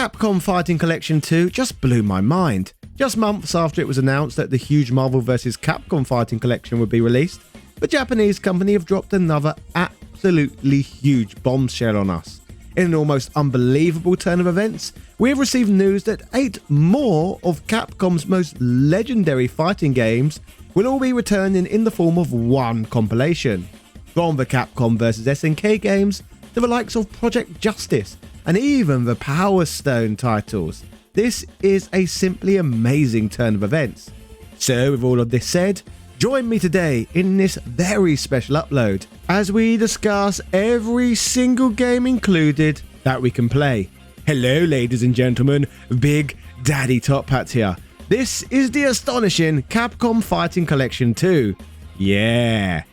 Capcom Fighting Collection 2 just blew my mind. Just months after it was announced that the huge Marvel vs. Capcom Fighting Collection would be released, the Japanese company have dropped another absolutely huge bombshell on us. In an almost unbelievable turn of events, we have received news that 8 more of Capcom's most legendary fighting games will all be returning in the form of one compilation. From the Capcom vs. SNK games to the likes of Project Justice and even the Power Stone titles. This is a simply amazing turn of events. So with all of this said, join me today in this very special upload as we discuss every single game included that we can play. Hello ladies and gentlemen, Big Daddy Top Hat here. This is the astonishing Capcom Fighting Collection 2. Yeah.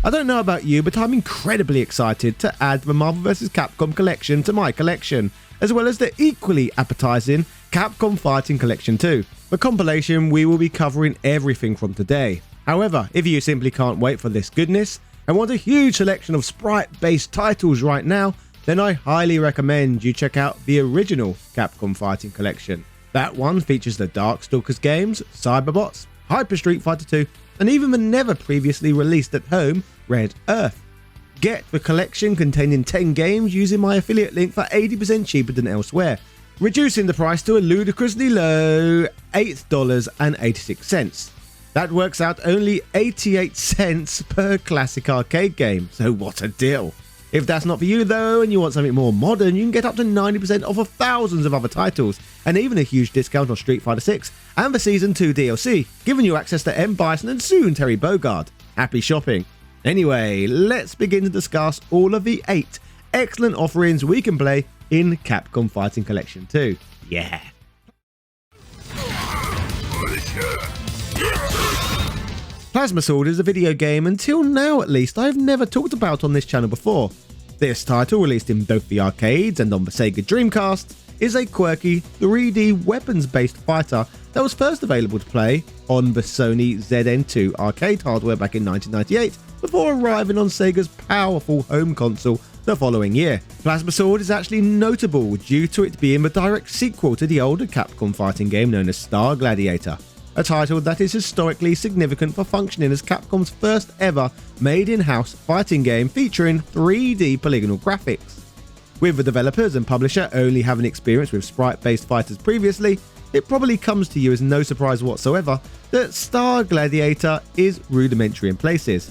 I don't know about you, but I'm incredibly excited to add the Marvel vs. Capcom collection to my collection, as well as the equally appetizing Capcom Fighting Collection 2. The compilation we will be covering everything from today. However, if you simply can't wait for this goodness and want a huge selection of sprite-based titles right now, then I highly recommend you check out the original Capcom Fighting Collection. That one features the Darkstalkers games, Cyberbots, Hyper Street Fighter 2, and even the never previously released at home Red Earth. Get the collection containing 10 games using my affiliate link for 80% cheaper than elsewhere, reducing the price to a ludicrously low $8.86. That works out only 88 cents per classic arcade game, so what a deal. If that's not for you though, and you want something more modern, you can get up to 90% off of thousands of other titles, and even a huge discount on Street Fighter 6 and the Season 2 DLC, giving you access to M. Bison and soon Terry Bogard. Happy shopping. Anyway, let's begin to discuss all of the 8 excellent offerings we can play in Capcom Fighting Collection 2. Yeah. Plasma Sword is a video game, until now at least, I've never talked about on this channel before. This title, released in both the arcades and on the Sega Dreamcast, is a quirky 3D weapons-based fighter that was first available to play on the Sony ZN2 arcade hardware back in 1998, before arriving on Sega's powerful home console the following year. Plasma Sword is actually notable due to it being the direct sequel to the older Capcom fighting game known as Star Gladiator, a title that is historically significant for functioning as Capcom's first ever made-in-house fighting game featuring 3D polygonal graphics. With the developers and publisher only having experience with sprite-based fighters previously, it probably comes to you as no surprise whatsoever that Star Gladiator is rudimentary in places.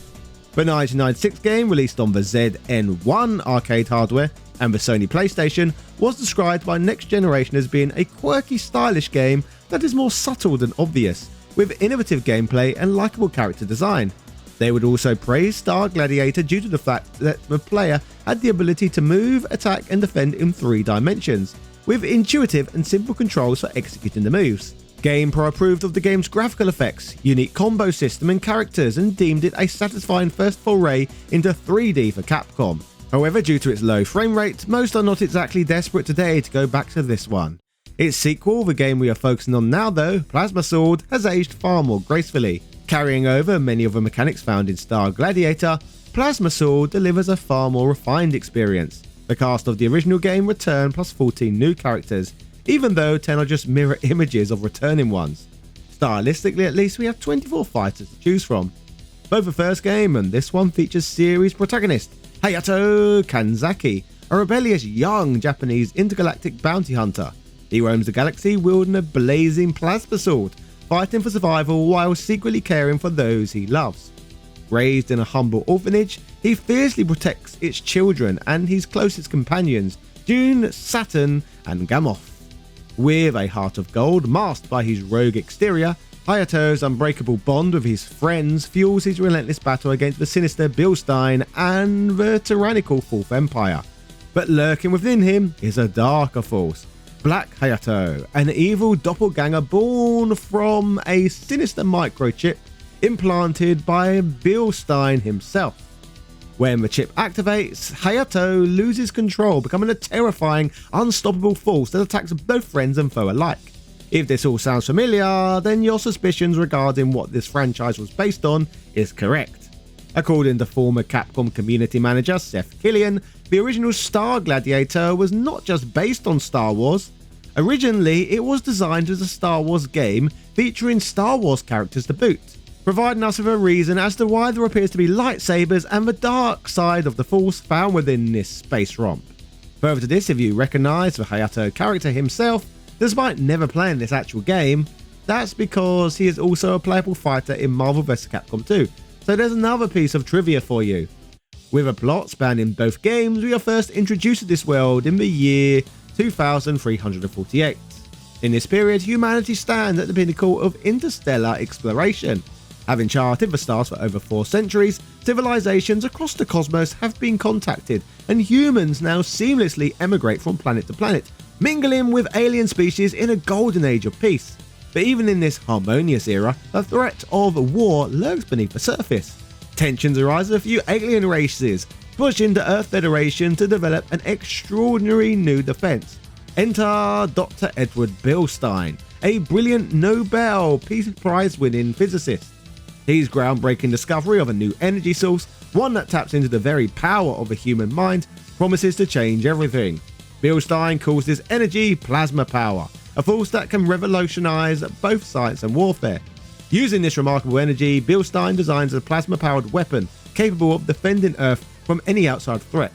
The 1996 game, released on the ZN1 arcade hardware and the Sony PlayStation, was described by Next Generation as being a quirky, stylish game that is more subtle than obvious, with innovative gameplay and likable character design. They would also praise Star Gladiator due to the fact that the player had the ability to move, attack and defend in 3 dimensions, with intuitive and simple controls for executing the moves. GamePro approved of the game's graphical effects, unique combo system and characters, and deemed it a satisfying first foray into 3D for Capcom. However, due to its low frame rate, most are not exactly desperate today to go back to this one. Its sequel, the game we are focusing on now though, Plasma Sword, has aged far more gracefully. Carrying over many of the mechanics found in Star Gladiator, Plasma Sword delivers a far more refined experience. The cast of the original game return plus 14 new characters, even though 10 are just mirror images of returning ones. Stylistically at least, we have 24 fighters to choose from. Both the first game and this one features series protagonist Hayato Kanzaki, a rebellious young Japanese intergalactic bounty hunter. He roams the galaxy wielding a blazing plasma sword, fighting for survival while secretly caring for those he loves. Raised in a humble orphanage, he fiercely protects its children and his closest companions, June, Saturn and Gamoth. With a heart of gold masked by his rogue exterior, Hayato's unbreakable bond with his friends fuels his relentless battle against the sinister Bilstein and the tyrannical Fourth Empire. But lurking within him is a darker force, Black Hayato, an evil doppelganger born from a sinister microchip implanted by Bilstein himself. When the chip activates, Hayato loses control, becoming a terrifying, unstoppable force that attacks both friends and foe alike. If this all sounds familiar, then your suspicions regarding what this franchise was based on is correct. According to former Capcom community manager Seth Killian, the original Star Gladiator was not just based on Star Wars. Originally, it was designed as a Star Wars game featuring Star Wars characters to boot, providing us with a reason as to why there appears to be lightsabers and the dark side of the Force found within this space romp. Further to this, if you recognise the Hayato character himself, despite never playing this actual game, that's because he is also a playable fighter in Marvel vs. Capcom 2, so there's another piece of trivia for you. With a plot spanning both games, we are first introduced to this world in the year 2348. In this period, humanity stands at the pinnacle of interstellar exploration. Having charted the stars for over 4 centuries, civilizations across the cosmos have been contacted, and humans now seamlessly emigrate from planet to planet, mingling with alien species in a golden age of peace. But even in this harmonious era, the threat of war lurks beneath the surface. Tensions arise as a few alien races pushing the Earth Federation to develop an extraordinary new defense. Enter Dr. Edward Bilstein, a brilliant Nobel Peace Prize winning physicist. His groundbreaking discovery of a new energy source, one that taps into the very power of the human mind, promises to change everything. Bilstein calls this energy plasma power, a force that can revolutionize both science and warfare. Using this remarkable energy, Bilstein designs a plasma-powered weapon capable of defending Earth from any outside threat.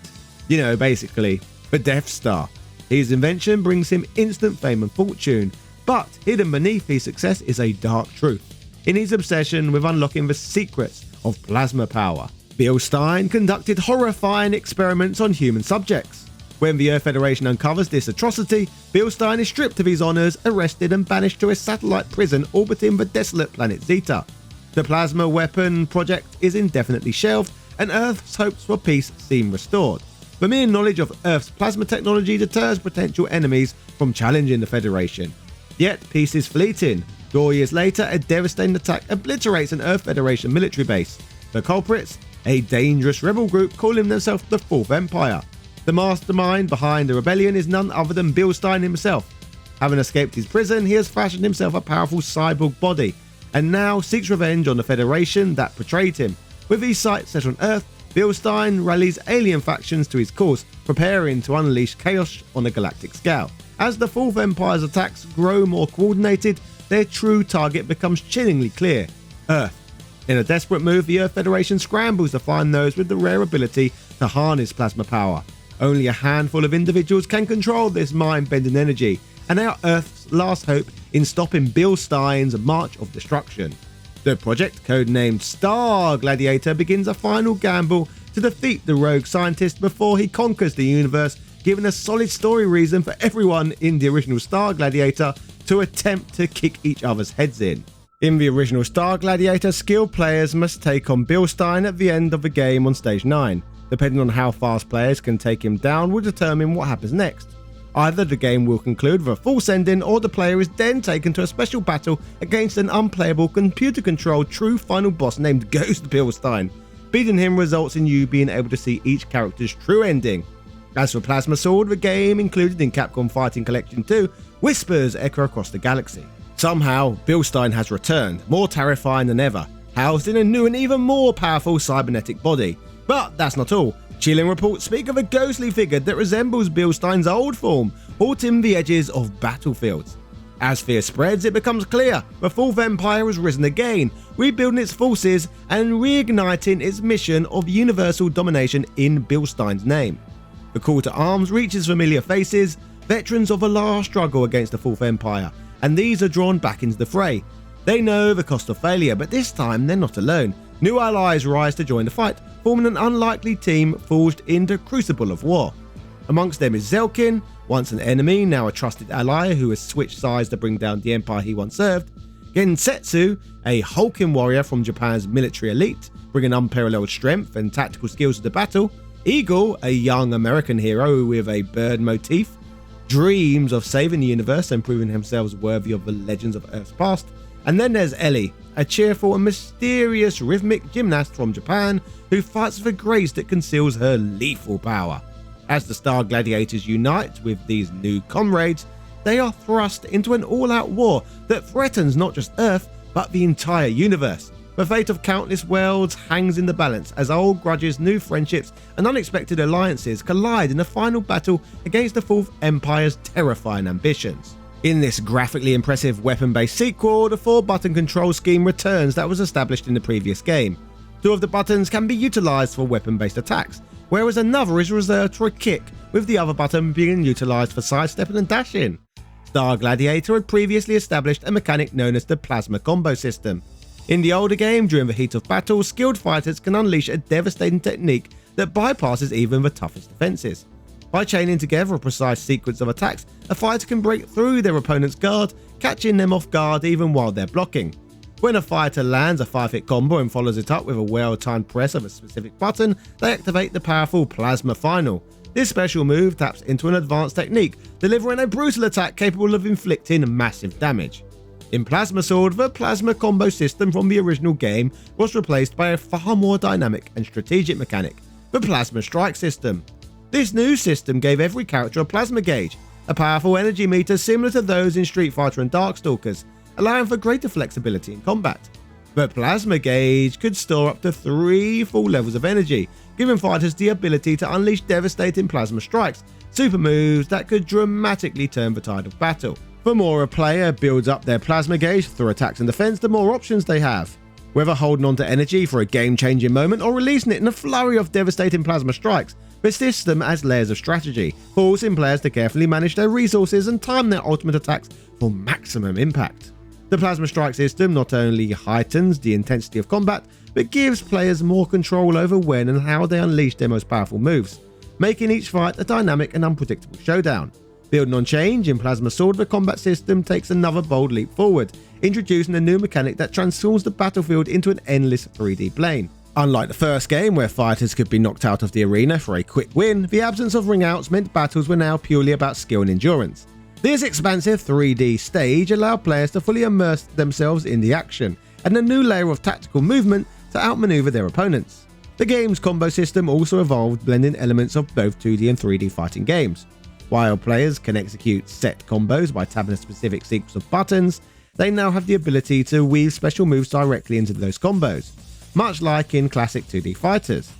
You know, basically, the Death Star. His invention brings him instant fame and fortune, but hidden beneath his success is a dark truth. In his obsession with unlocking the secrets of plasma power, Bilstein conducted horrifying experiments on human subjects. When the Earth Federation uncovers this atrocity, Bilstein is stripped of his honours, arrested and banished to a satellite prison orbiting the desolate planet Zeta. The plasma weapon project is indefinitely shelved, and Earth's hopes for peace seem restored. The mere knowledge of Earth's plasma technology deters potential enemies from challenging the Federation. Yet peace is fleeting. 4 years later, a devastating attack obliterates an Earth Federation military base. The culprits? A dangerous rebel group calling themselves the Fourth Empire. The mastermind behind the rebellion is none other than Bilstein himself. Having escaped his prison, he has fashioned himself a powerful cyborg body, and now seeks revenge on the Federation that betrayed him. With his sights set on Earth, Bilstein rallies alien factions to his cause, preparing to unleash chaos on a galactic scale. As the Fourth Empire's attacks grow more coordinated, their true target becomes chillingly clear: Earth. In a desperate move, the Earth Federation scrambles to find those with the rare ability to harness plasma power. Only a handful of individuals can control this mind-bending energy, and they are Earth's last hope in stopping Bilstein's march of destruction. The project, codenamed Star Gladiator, begins a final gamble to defeat the rogue scientist before he conquers the universe, giving a solid story reason for everyone in the original Star Gladiator to attempt to kick each other's heads in. In the original Star Gladiator, skilled players must take on Bilstein at the end of the game on Stage 9. Depending on how fast players can take him down will determine what happens next. Either the game will conclude with a false ending, or the player is then taken to a special battle against an unplayable, computer-controlled true final boss named Ghost Bilstein. Beating him results in you being able to see each character's true ending. As for Plasma Sword, the game included in Capcom Fighting Collection 2, whispers echo across the galaxy. Somehow, Bilstein has returned, more terrifying than ever, housed in a new and even more powerful cybernetic body. But that's not all. Chilling reports speak of a ghostly figure that resembles Bilstein's old form, haunting the edges of battlefields. As fear spreads, it becomes clear the Fourth Empire has risen again, rebuilding its forces and reigniting its mission of universal domination in Bilstein's name. The call to arms reaches familiar faces, veterans of a last struggle against the Fourth Empire, and these are drawn back into the fray. They know the cost of failure, but this time they're not alone. New allies rise to join the fight, forming an unlikely team forged in the crucible of war. Amongst them is Zelkin, once an enemy, now a trusted ally who has switched sides to bring down the empire he once served. Gensetsu, a hulking warrior from Japan's military elite, bringing unparalleled strength and tactical skills to the battle. Eagle, a young American hero with a bird motif, dreams of saving the universe and proving himself worthy of the legends of Earth's past. And then there's Ellie, a cheerful and mysterious rhythmic gymnast from Japan who fights with a grace that conceals her lethal power. As the Star Gladiators unite with these new comrades, they are thrust into an all-out war that threatens not just Earth, but the entire universe. The fate of countless worlds hangs in the balance as old grudges, new friendships, and unexpected alliances collide in a final battle against the Fourth Empire's terrifying ambitions. In this graphically impressive weapon-based sequel, the 4-button control scheme returns that was established in the previous game. 2 of the buttons can be utilised for weapon-based attacks, whereas another is reserved for a kick, with the other button being utilised for sidestepping and dashing. Star Gladiator had previously established a mechanic known as the plasma combo system. In the older game, during the heat of battle, skilled fighters can unleash a devastating technique that bypasses even the toughest defences. By chaining together a precise sequence of attacks, a fighter can break through their opponent's guard, catching them off guard even while they're blocking. When a fighter lands a 5-hit combo and follows it up with a well-timed press of a specific button, they activate the powerful Plasma Final. This special move taps into an advanced technique, delivering a brutal attack capable of inflicting massive damage. In Plasma Sword, the Plasma combo system from the original game was replaced by a far more dynamic and strategic mechanic, the Plasma Strike system. This new system gave every character a plasma gauge, a powerful energy meter similar to those in Street Fighter and Darkstalkers, allowing for greater flexibility in combat. The plasma gauge could store up to 3 full levels of energy, giving fighters the ability to unleash devastating plasma strikes, super moves that could dramatically turn the tide of battle. The more a player builds up their plasma gauge through attacks and defense, the more options they have. Whether holding on to energy for a game-changing moment or releasing it in a flurry of devastating plasma strikes, the system adds layers of strategy, forcing players to carefully manage their resources and time their ultimate attacks for maximum impact. The Plasma Strike system not only heightens the intensity of combat, but gives players more control over when and how they unleash their most powerful moves, making each fight a dynamic and unpredictable showdown. Building on change, in Plasma Sword, the combat system takes another bold leap forward, introducing a new mechanic that transforms the battlefield into an endless 3D plane. Unlike the first game, where fighters could be knocked out of the arena for a quick win, the absence of ring-outs meant battles were now purely about skill and endurance. This expansive 3D stage allowed players to fully immerse themselves in the action, and a new layer of tactical movement to outmaneuver their opponents. The game's combo system also evolved, blending elements of both 2D and 3D fighting games. While players can execute set combos by tapping a specific sequence of buttons, they now have the ability to weave special moves directly into those combos, much like in classic 2D fighters.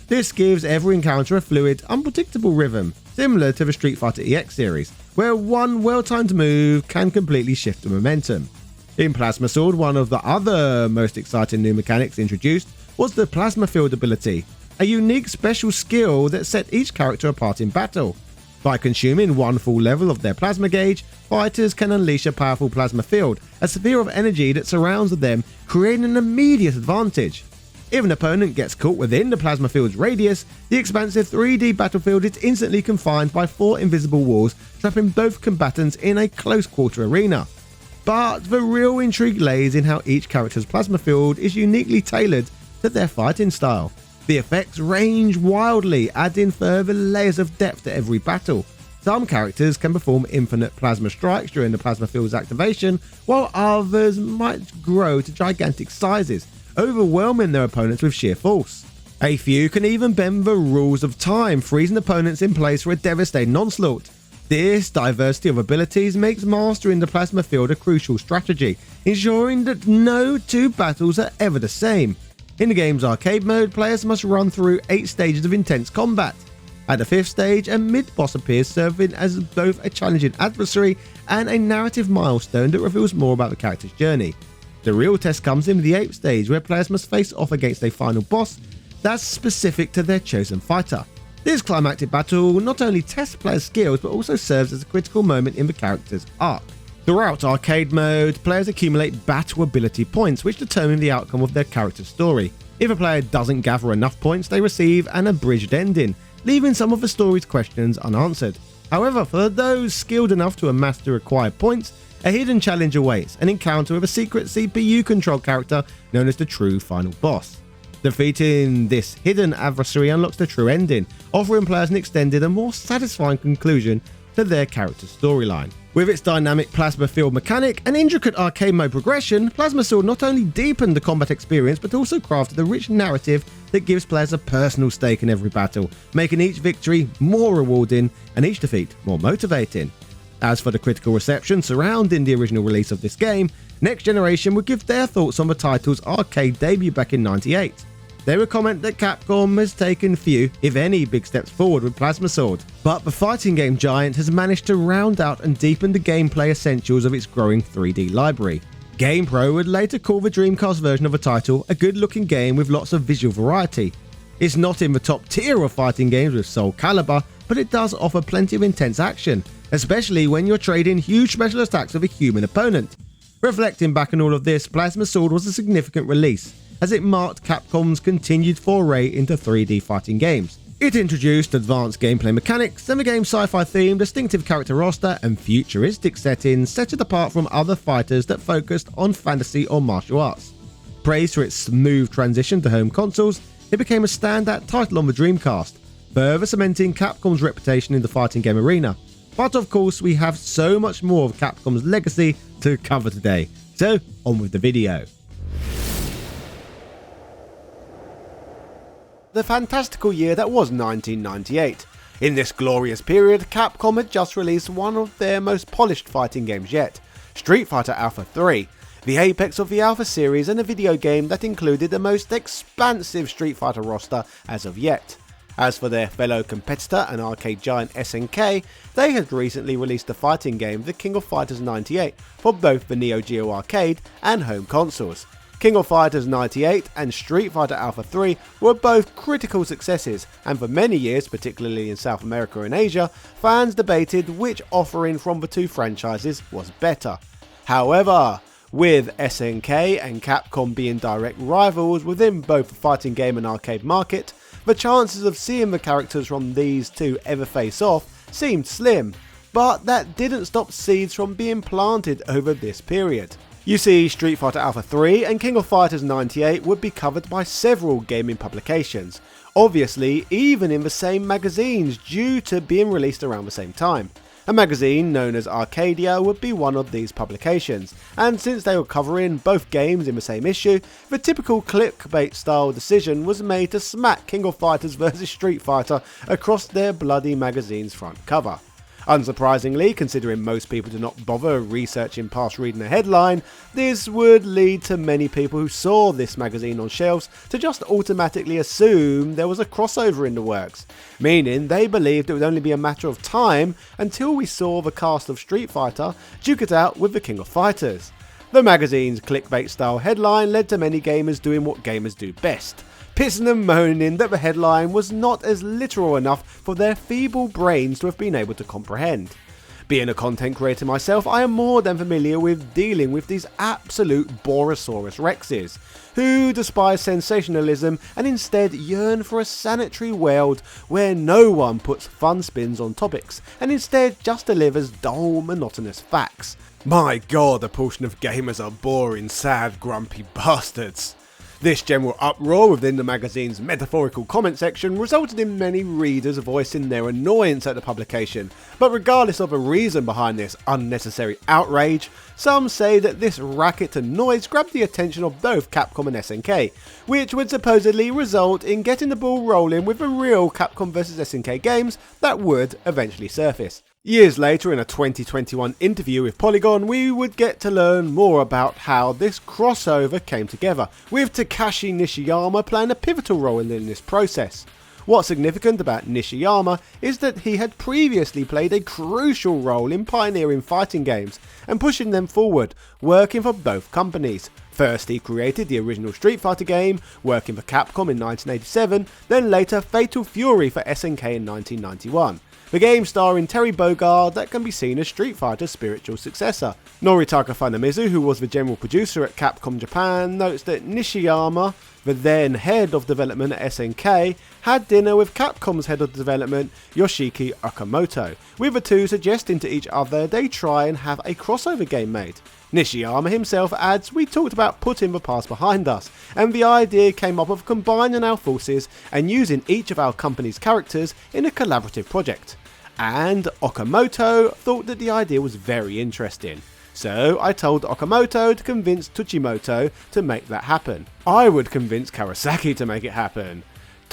This gives every encounter a fluid, unpredictable rhythm, similar to the Street Fighter EX series, where one well-timed move can completely shift the momentum. In Plasma Sword, one of the other most exciting new mechanics introduced was the Plasma Field ability, a unique special skill that set each character apart in battle. By consuming 1 full level of their plasma gauge, fighters can unleash a powerful plasma field, a sphere of energy that surrounds them, creating an immediate advantage. If an opponent gets caught within the plasma field's radius, the expansive 3D battlefield is instantly confined by 4 invisible walls, trapping both combatants in a close-quarter arena. But the real intrigue lays in how each character's plasma field is uniquely tailored to their fighting style. The effects range wildly, adding further layers of depth to every battle. Some characters can perform infinite plasma strikes during the plasma field's activation, while others might grow to gigantic sizes, overwhelming their opponents with sheer force. A few can even bend the rules of time, freezing opponents in place for a devastating onslaught. This diversity of abilities makes mastering the plasma field a crucial strategy, ensuring that no 2 battles are ever the same. In the game's arcade mode, players must run through 8 stages of intense combat. At the 5th stage, a mid-boss appears, serving as both a challenging adversary and a narrative milestone that reveals more about the character's journey. The real test comes in the 8th stage, where players must face off against a final boss that's specific to their chosen fighter. This climactic battle not only tests players' skills, but also serves as a critical moment in the character's arc. Throughout arcade mode, players accumulate battle ability points, which determine the outcome of their character's story. If a player doesn't gather enough points, they receive an abridged ending, leaving some of the story's questions unanswered. However, for those skilled enough to amass the required points, a hidden challenge awaits, an encounter with a secret CPU-controlled character known as the true final boss. Defeating this hidden adversary unlocks the true ending, offering players an extended and more satisfying conclusion to their character's storyline. With its dynamic plasma field mechanic and intricate arcade mode progression, Plasma Sword not only deepened the combat experience but also crafted a rich narrative that gives players a personal stake in every battle, making each victory more rewarding and each defeat more motivating. As for the critical reception surrounding the original release of this game, Next Generation would give their thoughts on the title's arcade debut back in '98. They would comment that Capcom has taken few, if any, big steps forward with Plasma Sword, but the fighting game giant has managed to round out and deepen the gameplay essentials of its growing 3D library. GamePro would later call the Dreamcast version of the title a good-looking game with lots of visual variety. It's not in the top tier of fighting games with Soul Calibur, but it does offer plenty of intense action, especially when you're trading huge special attacks with a human opponent. Reflecting back on all of this, Plasma Sword was a significant release, as it marked Capcom's continued foray into 3D fighting games. It introduced advanced gameplay mechanics, and the game's sci-fi theme, distinctive character roster, and futuristic settings set it apart from other fighters that focused on fantasy or martial arts. Praised for its smooth transition to home consoles, it became a standout title on the Dreamcast, further cementing Capcom's reputation in the fighting game arena. But of course, we have so much more of Capcom's legacy to cover today, so on with the video. The fantastical year that was 1998. In this glorious period, Capcom had just released one of their most polished fighting games yet, Street Fighter Alpha 3, the apex of the Alpha series and a video game that included the most expansive Street Fighter roster as of yet. As for their fellow competitor and arcade giant SNK, they had recently released the fighting game The King of Fighters 98 for both the Neo Geo arcade and home consoles. King of Fighters 98 and Street Fighter Alpha 3 were both critical successes, and for many years, particularly in South America and Asia, fans debated which offering from the two franchises was better. However, with SNK and Capcom being direct rivals within both the fighting game and arcade market, the chances of seeing the characters from these two ever face off seemed slim, but that didn't stop seeds from being planted over this period. You see, Street Fighter Alpha 3 and King of Fighters 98 would be covered by several gaming publications, obviously even in the same magazines due to being released around the same time. A magazine known as Arcadia would be one of these publications, and since they were covering both games in the same issue, the typical clickbait style decision was made to smack King of Fighters vs Street Fighter across their bloody magazine's front cover. Unsurprisingly, considering most people do not bother researching past reading a headline, this would lead to many people who saw this magazine on shelves to just automatically assume there was a crossover in the works, meaning they believed it would only be a matter of time until we saw the cast of Street Fighter duke it out with the King of Fighters. The magazine's clickbait style headline led to many gamers doing what gamers do best, pissing and moaning that the headline was not as literal enough for their feeble brains to have been able to comprehend. Being a content creator myself, I am more than familiar with dealing with these absolute Borosaurus Rexes, who despise sensationalism and instead yearn for a sanitary world where no one puts fun spins on topics, and instead just delivers dull, monotonous facts. My god, a portion of gamers are boring, sad, grumpy bastards. This general uproar within the magazine's metaphorical comment section resulted in many readers voicing their annoyance at the publication, but regardless of the reason behind this unnecessary outrage, some say that this racket and noise grabbed the attention of both Capcom and SNK, which would supposedly result in getting the ball rolling with the real Capcom vs SNK games that would eventually surface. Years later, in a 2021 interview with Polygon, we would get to learn more about how this crossover came together, with Takashi Nishiyama playing a pivotal role in this process. What's significant about Nishiyama is that he had previously played a crucial role in pioneering fighting games and pushing them forward, working for both companies. First, he created the original Street Fighter game, working for Capcom in 1987, then later Fatal Fury for SNK in 1991. The game starring Terry Bogard that can be seen as Street Fighter's spiritual successor. Noritaka Funamizu, who was the general producer at Capcom Japan, notes that Nishiyama, the then head of development at SNK, had dinner with Capcom's head of development, Yoshiki Okamoto, with the two suggesting to each other they try and have a crossover game made. Nishiyama himself adds, "We talked about putting the past behind us, and the idea came up of combining our forces and using each of our company's characters in a collaborative project." And Okamoto thought that the idea was very interesting. So I told Okamoto to convince Tuchimoto to make that happen. I would convince Karasaki to make it happen.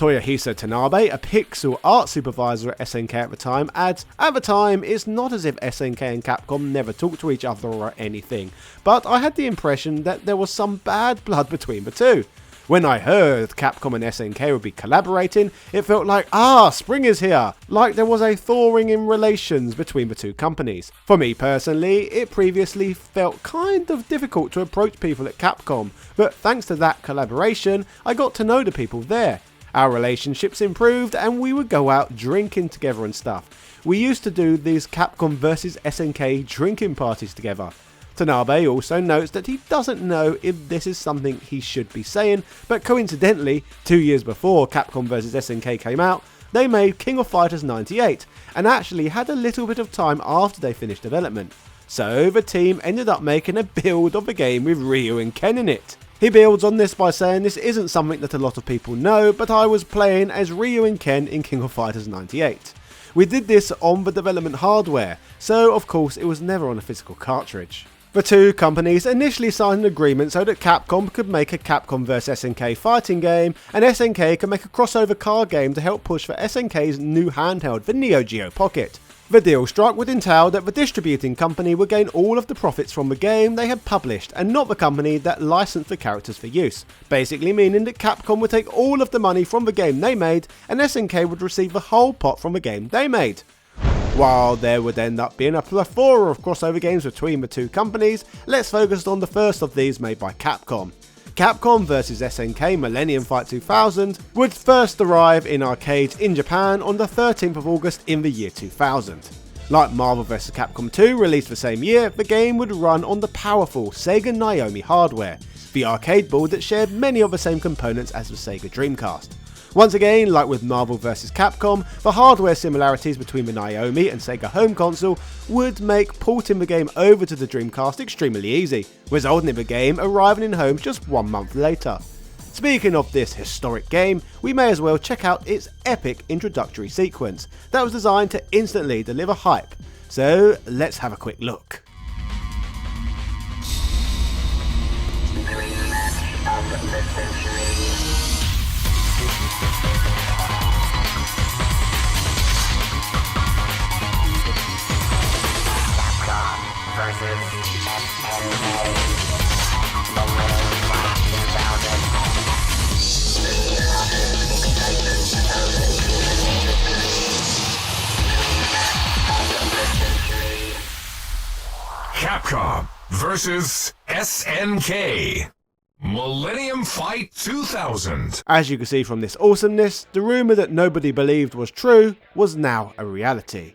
Toyohisa Tanabe, a pixel art supervisor at SNK at the time, adds, "At the time, it's not as if SNK and Capcom never talked to each other or anything, but I had the impression that there was some bad blood between the two. When I heard Capcom and SNK would be collaborating, it felt like, spring is here, like there was a thawing in relations between the two companies. For me personally, it previously felt kind of difficult to approach people at Capcom, but thanks to that collaboration, I got to know the people there. Our relationships improved and we would go out drinking together and stuff. We used to do these Capcom vs SNK drinking parties together." Tanabe also notes that he doesn't know if this is something he should be saying, but coincidentally, 2 years before Capcom vs SNK came out, they made King of Fighters 98, and actually had a little bit of time after they finished development. So the team ended up making a build of the game with Ryu and Ken in it. He builds on this by saying, "This isn't something that a lot of people know, but I was playing as Ryu and Ken in King of Fighters 98. We did this on the development hardware, so of course it was never on a physical cartridge." The two companies initially signed an agreement so that Capcom could make a Capcom vs SNK fighting game, and SNK could make a crossover card game to help push for SNK's new handheld, the Neo Geo Pocket. The deal struck would entail that the distributing company would gain all of the profits from the game they had published, and not the company that licensed the characters for use, basically meaning that Capcom would take all of the money from the game they made, and SNK would receive the whole pot from the game they made. While there would end up being a plethora of crossover games between the two companies, let's focus on the first of these made by Capcom. Capcom vs SNK Millennium Fight 2000 would first arrive in arcades in Japan on the 13th of August in the year 2000. Like Marvel vs Capcom 2 released the same year, the game would run on the powerful Sega Naomi hardware, the arcade board that shared many of the same components as the Sega Dreamcast. Once again, like with Marvel vs Capcom, the hardware similarities between the Naomi and Sega home console would make porting the game over to the Dreamcast extremely easy, resulting in the game arriving in homes just 1 month later. Speaking of this historic game, we may as well check out its epic introductory sequence that was designed to instantly deliver hype. So let's have a quick look. Capcom vs SNK Millennium Fight 2000. As you can see from this awesomeness, the rumour that nobody believed was true was now a reality.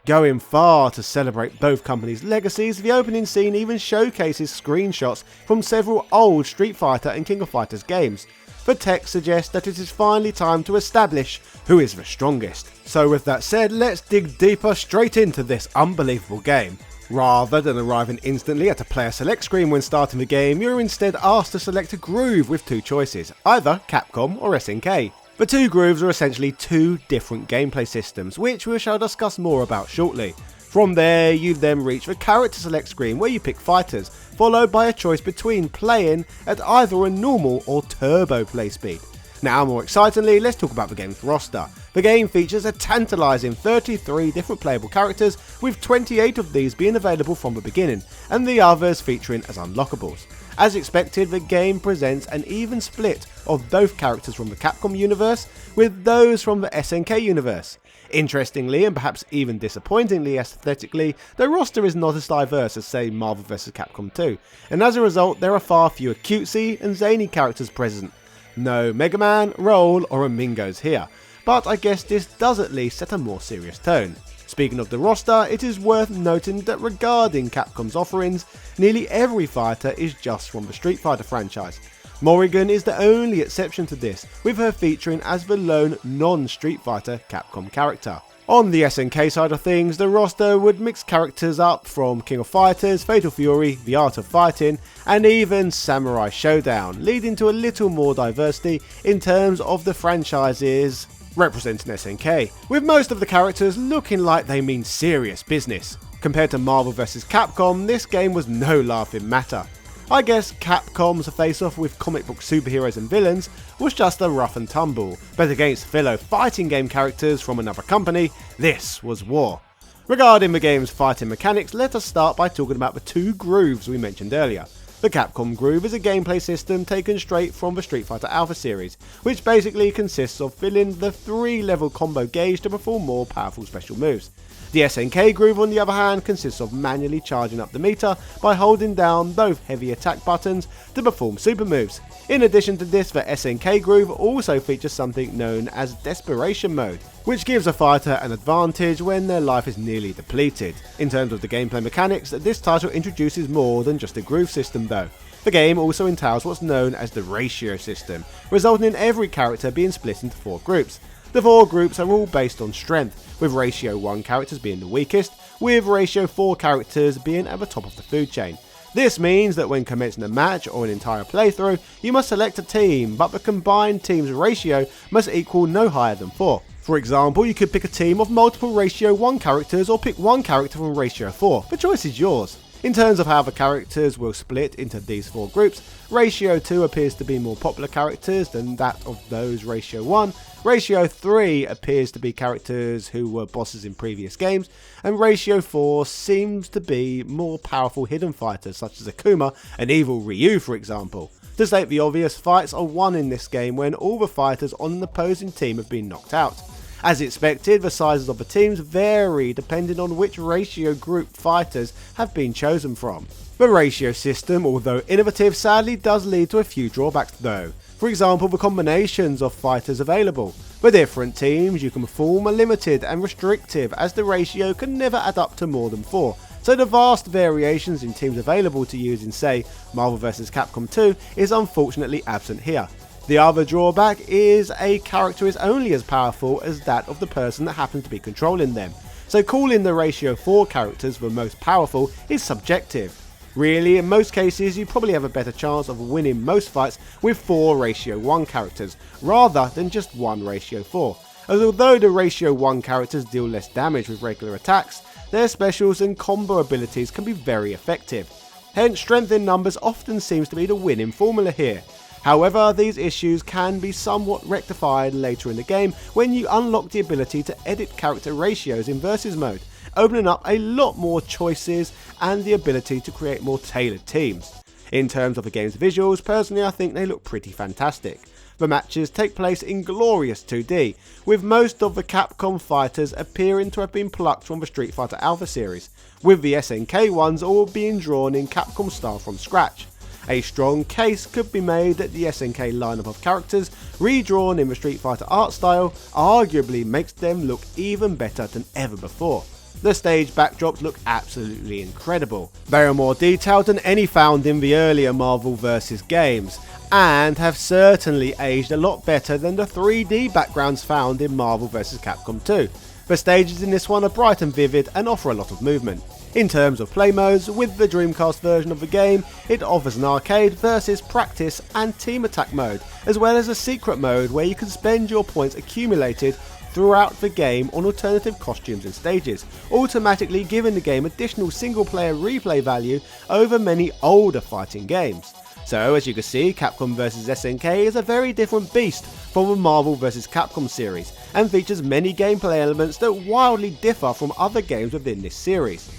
Going far to celebrate both companies' legacies, the opening scene even showcases screenshots from several old Street Fighter and King of Fighters games. The text suggests that it is finally time to establish who is the strongest. So with that said, let's dig deeper straight into this unbelievable game. Rather than arriving instantly at a player select screen when starting the game, you're instead asked to select a groove with two choices, either Capcom or SNK. The two grooves are essentially two different gameplay systems, which we shall discuss more about shortly. From there, you then reach the character select screen where you pick fighters, followed by a choice between playing at either a normal or turbo play speed. Now, more excitingly, let's talk about the game's roster. The game features a tantalising 33 different playable characters, with 28 of these being available from the beginning, and the others featuring as unlockables. As expected, the game presents an even split of both characters from the Capcom universe with those from the SNK universe. Interestingly, and perhaps even disappointingly aesthetically, the roster is not as diverse as, say, Marvel vs Capcom 2, and as a result there are far fewer cutesy and zany characters present. No Mega Man, Roll or Amigos here, but I guess this does at least set a more serious tone. Speaking of the roster, it is worth noting that regarding Capcom's offerings, nearly every fighter is just from the Street Fighter franchise. Morrigan is the only exception to this, with her featuring as the lone non-Street Fighter Capcom character. On the SNK side of things, the roster would mix characters up from King of Fighters, Fatal Fury, The Art of Fighting, and even Samurai Showdown, leading to a little more diversity in terms of the franchises representing SNK, with most of the characters looking like they mean serious business. Compared to Marvel vs Capcom, this game was no laughing matter. I guess Capcom's face-off with comic book superheroes and villains was just a rough and tumble, but against fellow fighting game characters from another company, this was war. Regarding the game's fighting mechanics, let us start by talking about the two grooves we mentioned earlier. The Capcom Groove is a gameplay system taken straight from the Street Fighter Alpha series, which basically consists of filling the 3-level combo gauge to perform more powerful special moves. The SNK Groove, on the other hand, consists of manually charging up the meter by holding down those heavy attack buttons to perform super moves. In addition to this, the SNK Groove also features something known as Desperation Mode, which gives a fighter an advantage when their life is nearly depleted. In terms of the gameplay mechanics, this title introduces more than just a groove system though. The game also entails what's known as the ratio system, resulting in every character being split into 4 groups. The 4 groups are all based on strength, with ratio 1 characters being the weakest, with ratio 4 characters being at the top of the food chain. This means that when commencing a match or an entire playthrough, you must select a team, but the combined team's ratio must equal no higher than 4. For example, you could pick a team of multiple ratio 1 characters or pick one character from ratio 4, the choice is yours. In terms of how the characters will split into these 4 groups, ratio 2 appears to be more popular characters than that of those ratio 1, ratio 3 appears to be characters who were bosses in previous games, and ratio 4 seems to be more powerful hidden fighters such as Akuma and evil Ryu for example. To state the obvious, fights are won in this game when all the fighters on an opposing team have been knocked out. As expected, the sizes of the teams vary depending on which ratio group fighters have been chosen from. The ratio system, although innovative, sadly does lead to a few drawbacks though. For example, the combinations of fighters available. The different teams you can form are limited and restrictive, as the ratio can never add up to more than 4. So the vast variations in teams available to use in, say, Marvel vs. Capcom 2 is unfortunately absent here. The other drawback is a character is only as powerful as that of the person that happens to be controlling them, so calling the ratio 4 characters the most powerful is subjective. Really, in most cases you probably have a better chance of winning most fights with 4 ratio 1 characters, rather than just 1 ratio 4, as although the ratio 1 characters deal less damage with regular attacks, their specials and combo abilities can be very effective. Hence, strength in numbers often seems to be the winning formula here. However, these issues can be somewhat rectified later in the game when you unlock the ability to edit character ratios in versus mode, opening up a lot more choices and the ability to create more tailored teams. In terms of the game's visuals, personally I think they look pretty fantastic. The matches take place in glorious 2D, with most of the Capcom fighters appearing to have been plucked from the Street Fighter Alpha series, with the SNK ones all being drawn in Capcom style from scratch. A strong case could be made that the SNK lineup of characters, redrawn in the Street Fighter art style, arguably makes them look even better than ever before. The stage backdrops look absolutely incredible. They are more detailed than any found in the earlier Marvel vs. games, and have certainly aged a lot better than the 3D backgrounds found in Marvel vs. Capcom 2. The stages in this one are bright and vivid and offer a lot of movement. In terms of play modes, with the Dreamcast version of the game, it offers an arcade versus practice and team attack mode, as well as a secret mode where you can spend your points accumulated throughout the game on alternative costumes and stages, automatically giving the game additional single player replay value over many older fighting games. So as you can see, Capcom vs SNK is a very different beast from the Marvel vs Capcom series, and features many gameplay elements that wildly differ from other games within this series.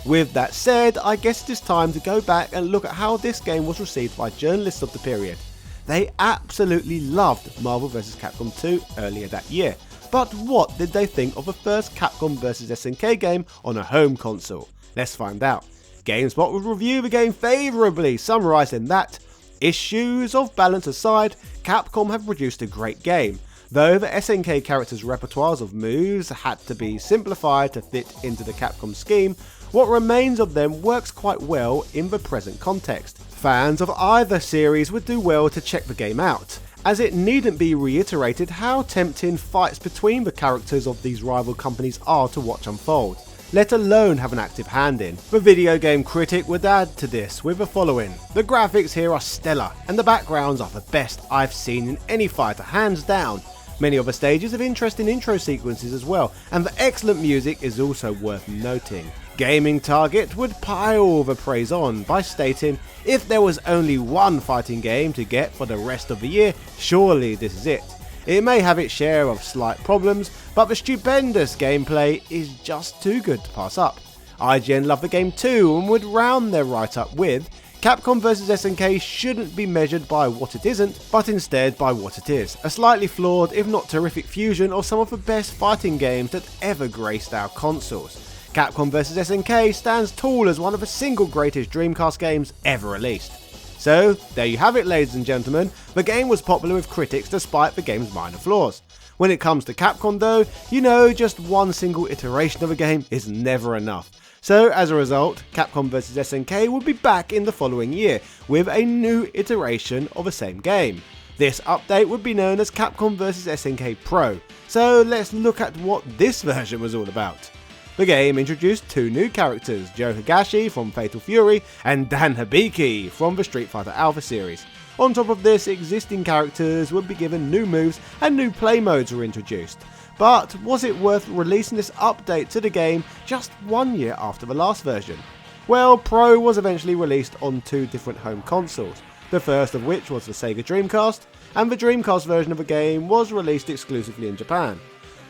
With that said, I guess it is time to go back and look at how this game was received by journalists of the period. They absolutely loved Marvel vs Capcom 2 earlier that year, but what did they think of the first Capcom vs SNK game on a home console? Let's find out. GameSpot would review the game favourably, summarising that, issues of balance aside, Capcom have produced a great game. Though the SNK characters' repertoires of moves had to be simplified to fit into the Capcom scheme, what remains of them works quite well in the present context. Fans of either series would do well to check the game out, as it needn't be reiterated how tempting fights between the characters of these rival companies are to watch unfold, let alone have an active hand in. The video game critic would add to this with the following: the graphics here are stellar, and the backgrounds are the best I've seen in any fighter, hands down. Many of the stages have interesting intro sequences as well, and the excellent music is also worth noting. Gaming Target would pile the praise on by stating, if there was only one fighting game to get for the rest of the year, surely this is it. It may have its share of slight problems, but the stupendous gameplay is just too good to pass up. IGN loved the game too and would round their write-up with, Capcom vs SNK shouldn't be measured by what it isn't, but instead by what it is. A slightly flawed, if not terrific fusion of some of the best fighting games that ever graced our consoles. Capcom vs SNK stands tall as one of the single greatest Dreamcast games ever released. So, there you have it, ladies and gentlemen. The game was popular with critics despite the game's minor flaws. When it comes to Capcom though, you know just one single iteration of a game is never enough. So as a result, Capcom vs SNK will be back in the following year with a new iteration of the same game. This update would be known as Capcom vs SNK Pro. So let's look at what this version was all about. The game introduced two new characters, Joe Higashi from Fatal Fury and Dan Hibiki from the Street Fighter Alpha series. On top of this, existing characters would be given new moves and new play modes were introduced. But was it worth releasing this update to the game just 1 year after the last version? Well, Pro was eventually released on two different home consoles, the first of which was the Sega Dreamcast, and the Dreamcast version of the game was released exclusively in Japan.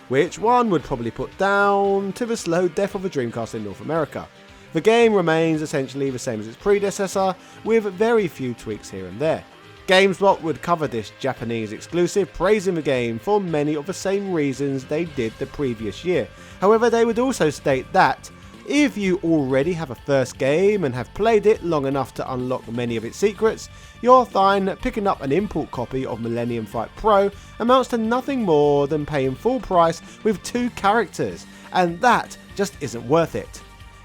Which one would probably put down to the slow death of the Dreamcast in North America. The game remains essentially the same as its predecessor, with very few tweaks here and there. GameSpot would cover this Japanese exclusive, praising the game for many of the same reasons they did the previous year. However, they would also state that, if you already have a first game and have played it long enough to unlock many of its secrets, you'll find that picking up an import copy of Millennium Fight Pro amounts to nothing more than paying full price with two characters, and that just isn't worth it.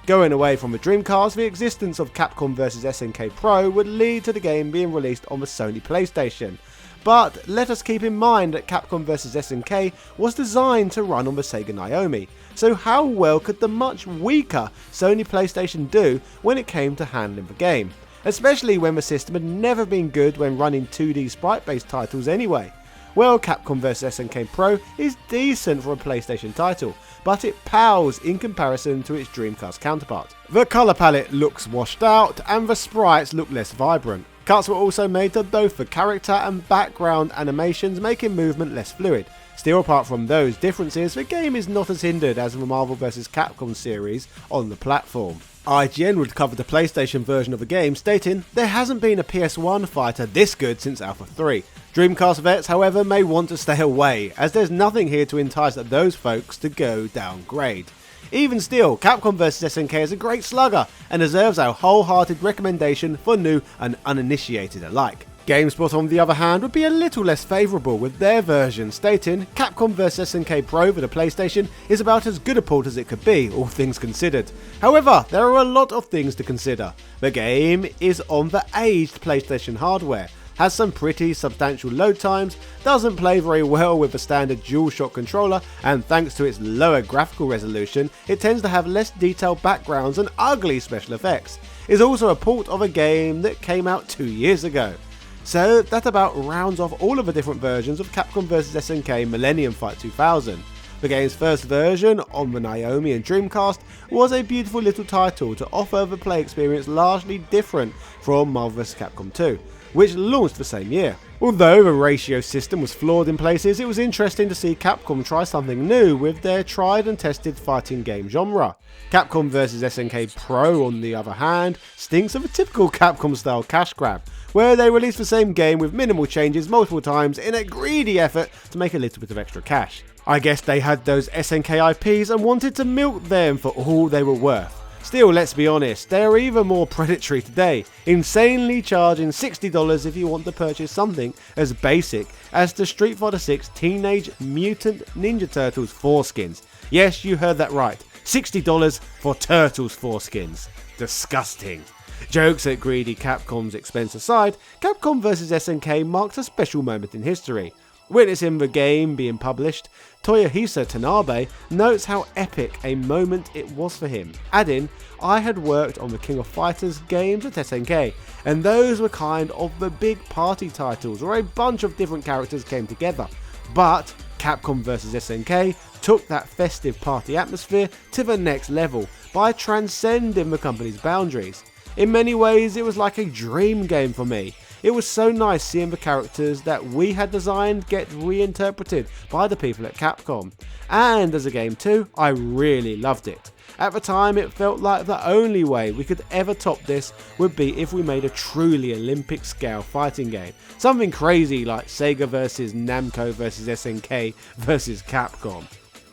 Going away from the Dreamcast, the existence of Capcom vs SNK Pro would lead to the game being released on the Sony PlayStation. But let us keep in mind that Capcom vs SNK was designed to run on the Sega Naomi, so how well could the much weaker Sony PlayStation do when it came to handling the game? Especially when the system had never been good when running 2D sprite-based titles anyway. Well, Capcom vs SNK Pro is decent for a PlayStation title, but it pales in comparison to its Dreamcast counterpart. The colour palette looks washed out and the sprites look less vibrant. Cuts were also made to both the character and background animations, making movement less fluid. Still, apart from those differences, the game is not as hindered as the Marvel vs Capcom series on the platform. IGN would cover the PlayStation version of the game, stating, there hasn't been a PS1 fighter this good since Alpha 3. Dreamcast vets, however, may want to stay away, as there's nothing here to entice those folks to go downgrade. Even still, Capcom vs SNK is a great slugger and deserves our wholehearted recommendation for new and uninitiated alike. GameSpot, on the other hand, would be a little less favourable with their version, stating Capcom vs SNK Pro for the PlayStation is about as good a port as it could be, all things considered. However, there are a lot of things to consider. The game is on the aged PlayStation hardware, has some pretty substantial load times, doesn't play very well with the standard DualShock controller, and thanks to its lower graphical resolution, it tends to have less detailed backgrounds and ugly special effects. It's also a port of a game that came out 2 years ago. So that about rounds off all of the different versions of Capcom vs SNK Millennium Fight 2000. The game's first version on the Naomi and Dreamcast was a beautiful little title to offer the play experience largely different from Marvel vs Capcom 2, which launched the same year. Although the ratio system was flawed in places, it was interesting to see Capcom try something new with their tried and tested fighting game genre. Capcom vs SNK Pro, on the other hand, stinks of a typical Capcom style cash grab, where they released the same game with minimal changes multiple times in a greedy effort to make a little bit of extra cash. I guess they had those SNK IPs and wanted to milk them for all they were worth. Still, let's be honest, they are even more predatory today, insanely charging $60 if you want to purchase something as basic as the Street Fighter 6 Teenage Mutant Ninja Turtles foreskins. Yes, you heard that right, $60 for Turtles foreskins. Disgusting. Jokes at greedy Capcom's expense aside, Capcom vs SNK marked a special moment in history. Witnessing the game being published, Toyohisa Tanabe notes how epic a moment it was for him, adding, I had worked on the King of Fighters games at SNK, and those were kind of the big party titles where a bunch of different characters came together. But Capcom vs SNK took that festive party atmosphere to the next level by transcending the company's boundaries. In many ways, it was like a dream game for me. It was so nice seeing the characters that we had designed get reinterpreted by the people at Capcom. And as a game too, I really loved it. At the time, it felt like the only way we could ever top this would be if we made a truly Olympic scale fighting game. Something crazy like Sega vs Namco vs SNK vs Capcom.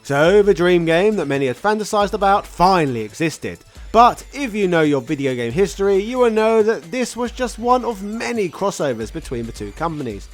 So the dream game that many had fantasized about finally existed. But if you know your video game history, you will know that this was just one of many crossovers between the two companies.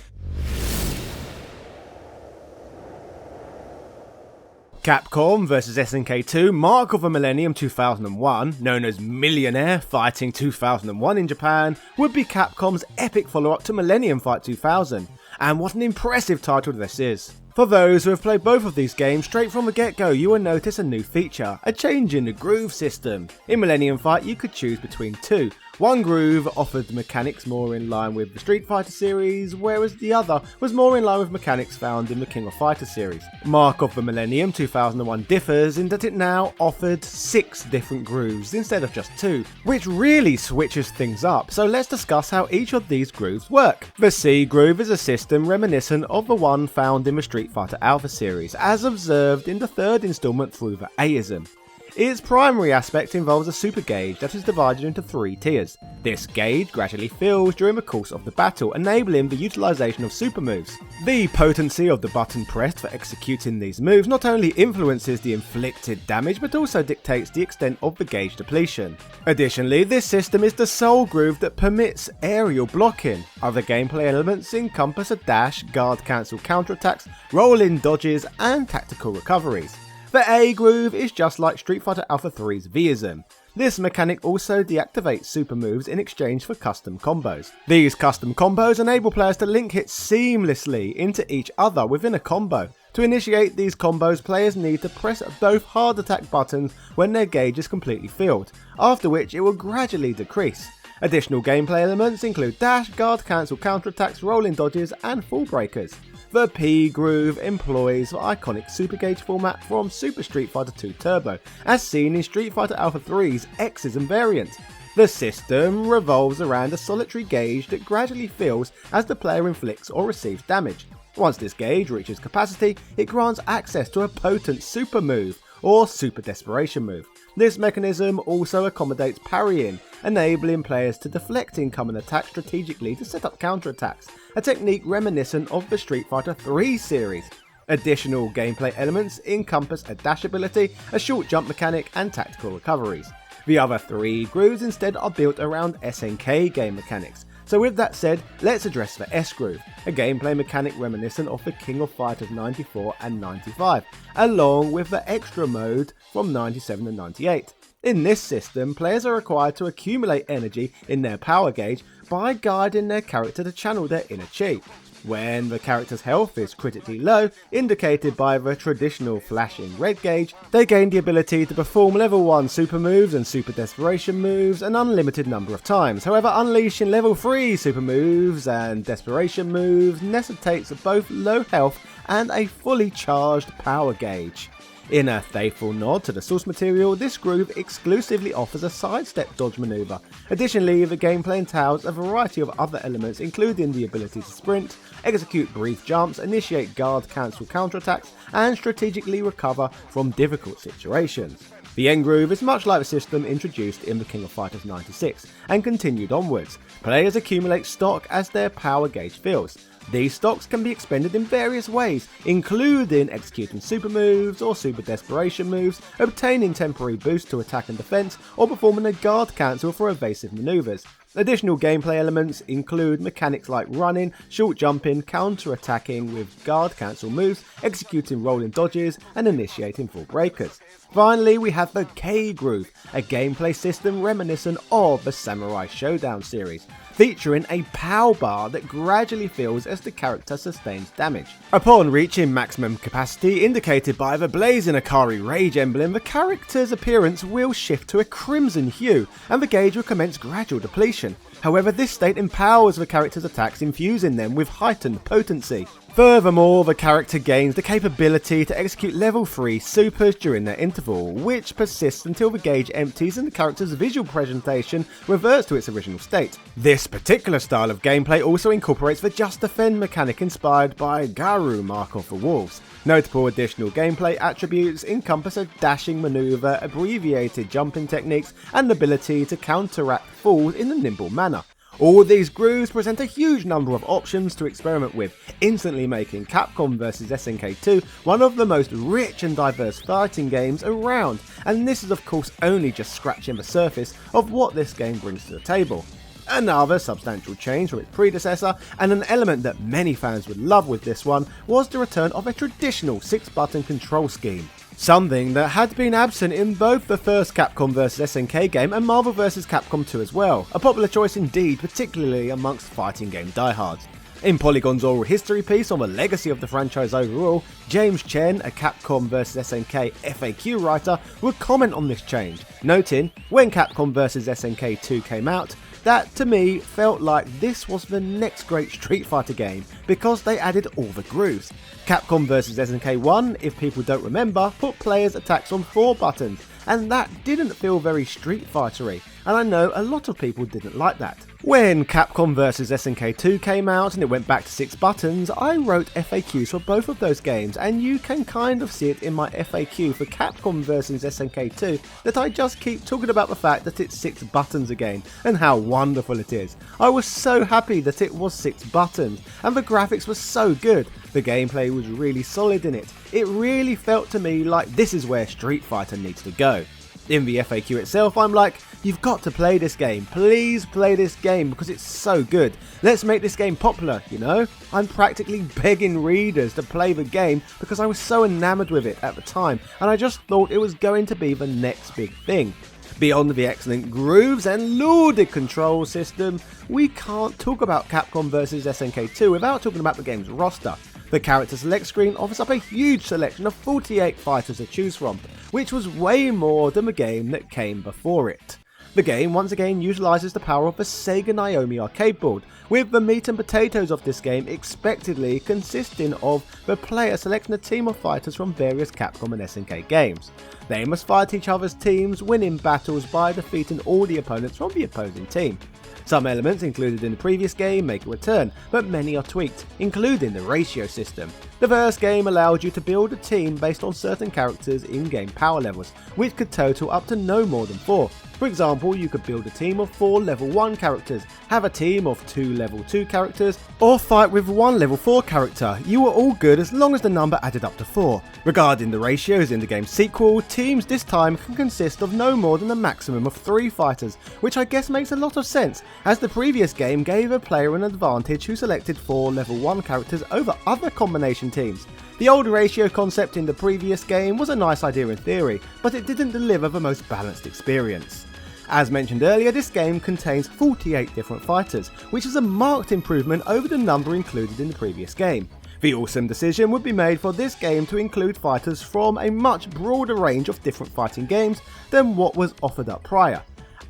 Capcom vs SNK 2 Mark of the Millennium 2001, known as Millionaire Fighting 2001 in Japan, would be Capcom's epic follow-up to Millennium Fight 2000, and what an impressive title this is. For those who have played both of these games straight from the get-go, you will notice a new feature, a change in the groove system. In Millennium Fight you could choose between two. One groove offered mechanics more in line with the Street Fighter series, whereas the other was more in line with mechanics found in the King of Fighters series. Mark of the Millennium 2001 differs in that it now offered 6 different grooves instead of just 2, which really switches things up, so let's discuss how each of these grooves work. The C groove is a system reminiscent of the one found in the Street Fighter Alpha series, as observed in the 3rd installment through the Aism. Its primary aspect involves a super gauge that is divided into 3 tiers. This gauge gradually fills during the course of the battle, enabling the utilisation of super moves. The potency of the button pressed for executing these moves not only influences the inflicted damage but also dictates the extent of the gauge depletion. Additionally, this system is the sole groove that permits aerial blocking. Other gameplay elements encompass a dash, guard cancel counterattacks, roll-in dodges and tactical recoveries. The A groove is just like Street Fighter Alpha 3's Vism. This mechanic also deactivates super moves in exchange for custom combos. These custom combos enable players to link hits seamlessly into each other within a combo. To initiate these combos, players need to press both hard attack buttons when their gauge is completely filled, after which it will gradually decrease. Additional gameplay elements include dash, guard, cancel, counterattacks, rolling dodges and fall breakers. The P groove employs the iconic Super Gauge format from Super Street Fighter 2 Turbo, as seen in Street Fighter Alpha 3's Xism variant. The system revolves around a solitary gauge that gradually fills as the player inflicts or receives damage. Once this gauge reaches capacity, it grants access to a potent super move, or super desperation move. This mechanism also accommodates parrying, enabling players to deflect incoming attacks strategically to set up counterattacks, a technique reminiscent of the Street Fighter 3 series. Additional gameplay elements encompass a dash ability, a short jump mechanic and tactical recoveries. The other 3 grooves instead are built around SNK game mechanics. So with that said, let's address the S groove, a gameplay mechanic reminiscent of the King of Fighters 94 and 95, along with the extra mode from 97 and 98. In this system, players are required to accumulate energy in their power gauge by guiding their character to channel their inner chi. When the character's health is critically low, indicated by the traditional flashing red gauge, they gain the ability to perform level 1 super moves and super desperation moves an unlimited number of times. However, unleashing level 3 super moves and desperation moves necessitates both low health and a fully charged power gauge. In a faithful nod to the source material, this groove exclusively offers a sidestep dodge maneuver. Additionally, the gameplay entails a variety of other elements, including the ability to sprint, execute brief jumps, initiate guard cancel counterattacks, and strategically recover from difficult situations. The end groove is much like the system introduced in the King of Fighters 96, and continued onwards. Players accumulate stock as their power gauge fills. These stocks can be expended in various ways, including executing super moves or super desperation moves, obtaining temporary boosts to attack and defense, or performing a guard cancel for evasive maneuvers. Additional gameplay elements include mechanics like running, short jumping, counter-attacking with guard cancel moves, executing rolling dodges, and initiating full breakers. Finally, we have the K groove, a gameplay system reminiscent of the Samurai Showdown series, featuring a power bar that gradually fills as the character sustains damage. Upon reaching maximum capacity indicated by the blazing Akari Rage emblem, the character's appearance will shift to a crimson hue and the gauge will commence gradual depletion. However, this state empowers the character's attacks, infusing them with heightened potency. Furthermore, the character gains the capability to execute level 3 supers during their interval, which persists until the gauge empties and the character's visual presentation reverts to its original state. This particular style of gameplay also incorporates the Just Defend mechanic inspired by Garu Mark of the Wolves. Notable additional gameplay attributes encompass a dashing maneuver, abbreviated jumping techniques, and the ability to counteract falls in a nimble manner. All these grooves present a huge number of options to experiment with, instantly making Capcom vs SNK 2 one of the most rich and diverse fighting games around, and this is of course only just scratching the surface of what this game brings to the table. Another substantial change from its predecessor, and an element that many fans would love with this one, was the return of a traditional 6-button control scheme. Something that had been absent in both the first Capcom vs SNK game and Marvel vs Capcom 2 as well, a popular choice indeed, particularly amongst fighting game diehards. In Polygon's oral history piece on the legacy of the franchise overall, James Chen, a Capcom vs SNK FAQ writer, would comment on this change, noting, when Capcom vs SNK 2 came out, that to me felt like this was the next great Street Fighter game because they added all the grooves. Capcom vs SNK 1, if people don't remember, put players' attacks on 4 buttons, and that didn't feel very Street Fighter-y, and I know a lot of people didn't like that. When Capcom vs SNK 2 came out and it went back to 6 buttons, I wrote FAQs for both of those games, and you can kind of see it in my FAQ for Capcom vs SNK 2 that I just keep talking about the fact that it's 6 buttons again and how wonderful it is. I was so happy that it was 6 buttons, and the graphics were so good. The gameplay was really solid in it. It really felt to me like this is where Street Fighter needs to go. In the FAQ itself, I'm like, you've got to play this game. Please play this game because it's so good. Let's make this game popular, you know? I'm practically begging readers to play the game because I was so enamored with it at the time, and I just thought it was going to be the next big thing. Beyond the excellent grooves and lauded control system, we can't talk about Capcom vs SNK 2 without talking about the game's roster. The character select screen offers up a huge selection of 48 fighters to choose from, which was way more than the game that came before it. The game once again utilises the power of the Sega Naomi arcade board, with the meat and potatoes of this game expectedly consisting of the player selecting a team of fighters from various Capcom and SNK games. They must fight each other's teams, winning battles by defeating all the opponents from the opposing team. Some elements included in the previous game make a return, but many are tweaked, including the ratio system. The first game allowed you to build a team based on certain characters' in-game power levels, which could total up to no more than 4. For example, you could build a team of 4 level 1 characters, have a team of 2 level 2 characters, or fight with 1 level 4 character. You were all good as long as the number added up to 4. Regarding the ratios in the game's sequel, teams this time can consist of no more than a maximum of 3 fighters, which I guess makes a lot of sense, as the previous game gave a player an advantage who selected 4 level 1 characters over other combination teams. The old ratio concept in the previous game was a nice idea in theory, but it didn't deliver the most balanced experience. As mentioned earlier, this game contains 48 different fighters, which is a marked improvement over the number included in the previous game. The awesome decision would be made for this game to include fighters from a much broader range of different fighting games than what was offered up prior.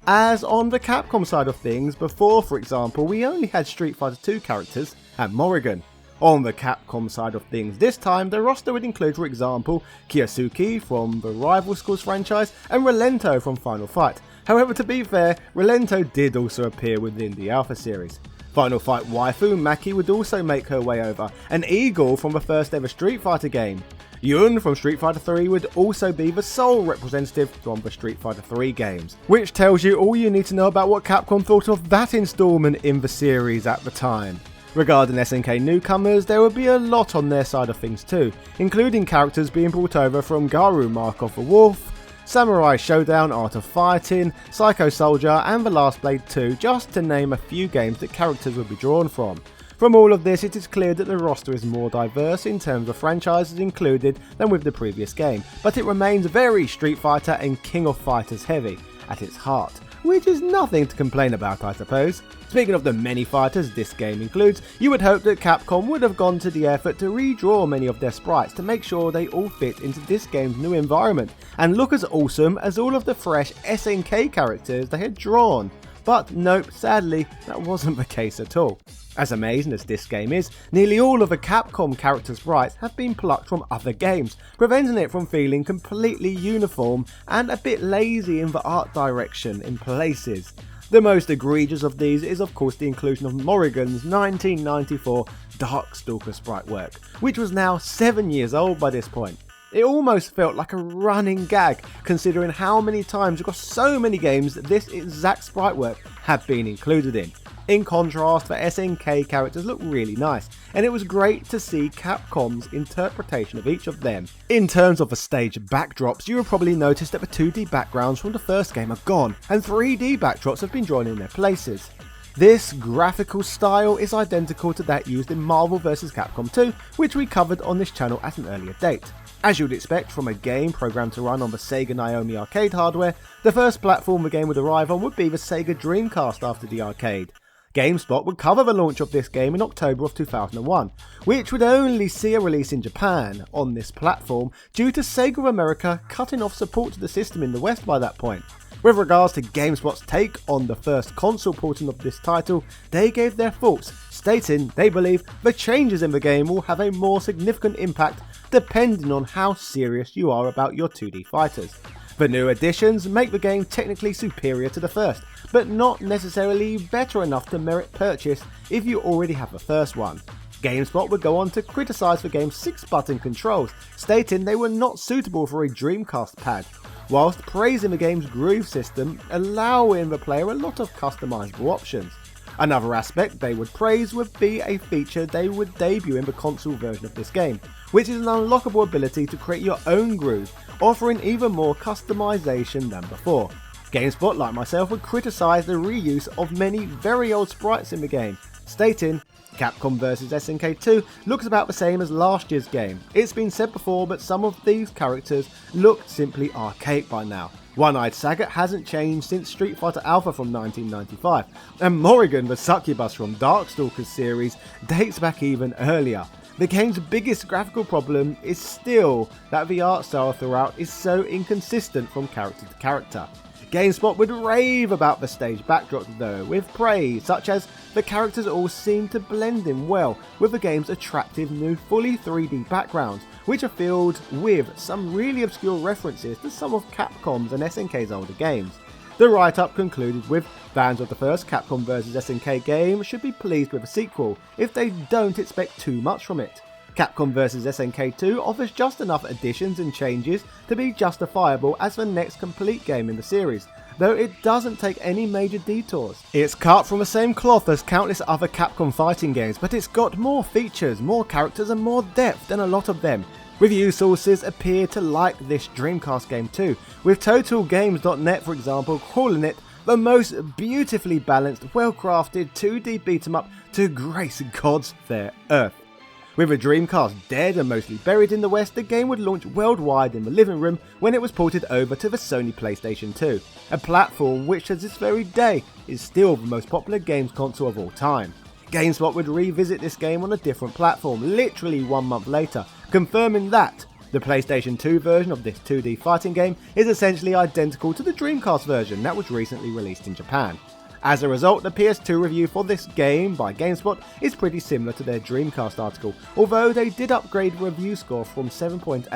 As on the Capcom side of things, before for example we only had Street Fighter 2 characters and Morrigan. On the Capcom side of things this time, the roster would include for example Kyosuke from the Rival Schools franchise and Relento from Final Fight. However, to be fair, Relento did also appear within the Alpha series. Final Fight waifu Maki would also make her way over, and Eagle from the first ever Street Fighter game. Yun from Street Fighter 3 would also be the sole representative from the Street Fighter 3 games, which tells you all you need to know about what Capcom thought of that installment in the series at the time. Regarding SNK newcomers, there would be a lot on their side of things too, including characters being brought over from Garu Mark of the Wolf, Samurai Showdown Art of Fighting, Psycho Soldier and The Last Blade 2, just to name a few games that characters would be drawn from. From all of this, it is clear that the roster is more diverse in terms of franchises included than with the previous game, but it remains very Street Fighter and King of Fighters heavy at its heart, which is nothing to complain about, I suppose. Speaking of the many fighters this game includes, you would hope that Capcom would have gone to the effort to redraw many of their sprites to make sure they all fit into this game's new environment and look as awesome as all of the fresh SNK characters they had drawn. but nope, sadly, that wasn't the case at all. As amazing as this game is, nearly all of the Capcom character sprites have been plucked from other games, preventing it from feeling completely uniform and a bit lazy in the art direction in places. The most egregious of these is of course the inclusion of Morrigan's 1994 Darkstalker sprite work, which was now 7 years old by this point. It almost felt like a running gag, considering how many times across so many games this exact sprite work had been included in. In contrast, the SNK characters look really nice, and it was great to see Capcom's interpretation of each of them. In terms of the stage backdrops, you will probably notice that the 2D backgrounds from the first game are gone, and 3D backdrops have been drawn in their places. This graphical style is identical to that used in Marvel vs. Capcom 2, which we covered on this channel at an earlier date. As you would expect from a game programmed to run on the Sega Naomi arcade hardware, the first platform the game would arrive on would be the Sega Dreamcast after the arcade. GameSpot would cover the launch of this game in October of 2001, which would only see a release in Japan on this platform due to Sega of America cutting off support to the system in the West by that point. With regards to GameSpot's take on the first console porting of this title, they gave their thoughts, stating they believe the changes in the game will have a more significant impact depending on how serious you are about your 2D fighters. The new additions make the game technically superior to the first, but not necessarily better enough to merit purchase if you already have the first one. GameSpot would go on to criticise the game's 6-button controls, stating they were not suitable for a Dreamcast pad, whilst praising the game's groove system, allowing the player a lot of customisable options. Another aspect they would praise would be a feature they would debut in the console version of this game, which is an unlockable ability to create your own groove, offering even more customization than before. GameSpot, like myself, would criticise the reuse of many very old sprites in the game, stating, Capcom vs SNK 2 looks about the same as last year's game. It's been said before, but some of these characters look simply archaic by now. One-Eyed Sagat hasn't changed since Street Fighter Alpha from 1995, and Morrigan the Succubus from Darkstalkers series dates back even earlier. The game's biggest graphical problem is still that the art style throughout is so inconsistent from character to character. GameSpot would rave about the stage backdrops though, with praise such as the characters all seem to blend in well with the game's attractive new fully 3D backgrounds, which are filled with some really obscure references to some of Capcom's and SNK's older games. The write-up concluded with, fans of the first Capcom vs SNK game should be pleased with a sequel if they don't expect too much from it. Capcom vs SNK 2 offers just enough additions and changes to be justifiable as the next complete game in the series, though it doesn't take any major detours. It's cut from the same cloth as countless other Capcom fighting games, but it's got more features, more characters and more depth than a lot of them. Review sources appear to like this Dreamcast game too, with TotalGames.net for example calling it the most beautifully balanced, well-crafted 2D beat-em-up to grace God's fair earth. With the Dreamcast dead and mostly buried in the West, the game would launch worldwide in the living room when it was ported over to the Sony PlayStation 2, a platform which to this very day is still the most popular games console of all time. GameSpot would revisit this game on a different platform literally 1 month later, confirming that the PlayStation 2 version of this 2D fighting game is essentially identical to the Dreamcast version that was recently released in Japan. As a result, the PS2 review for this game by GameSpot is pretty similar to their Dreamcast article, although they did upgrade the review score from 7.8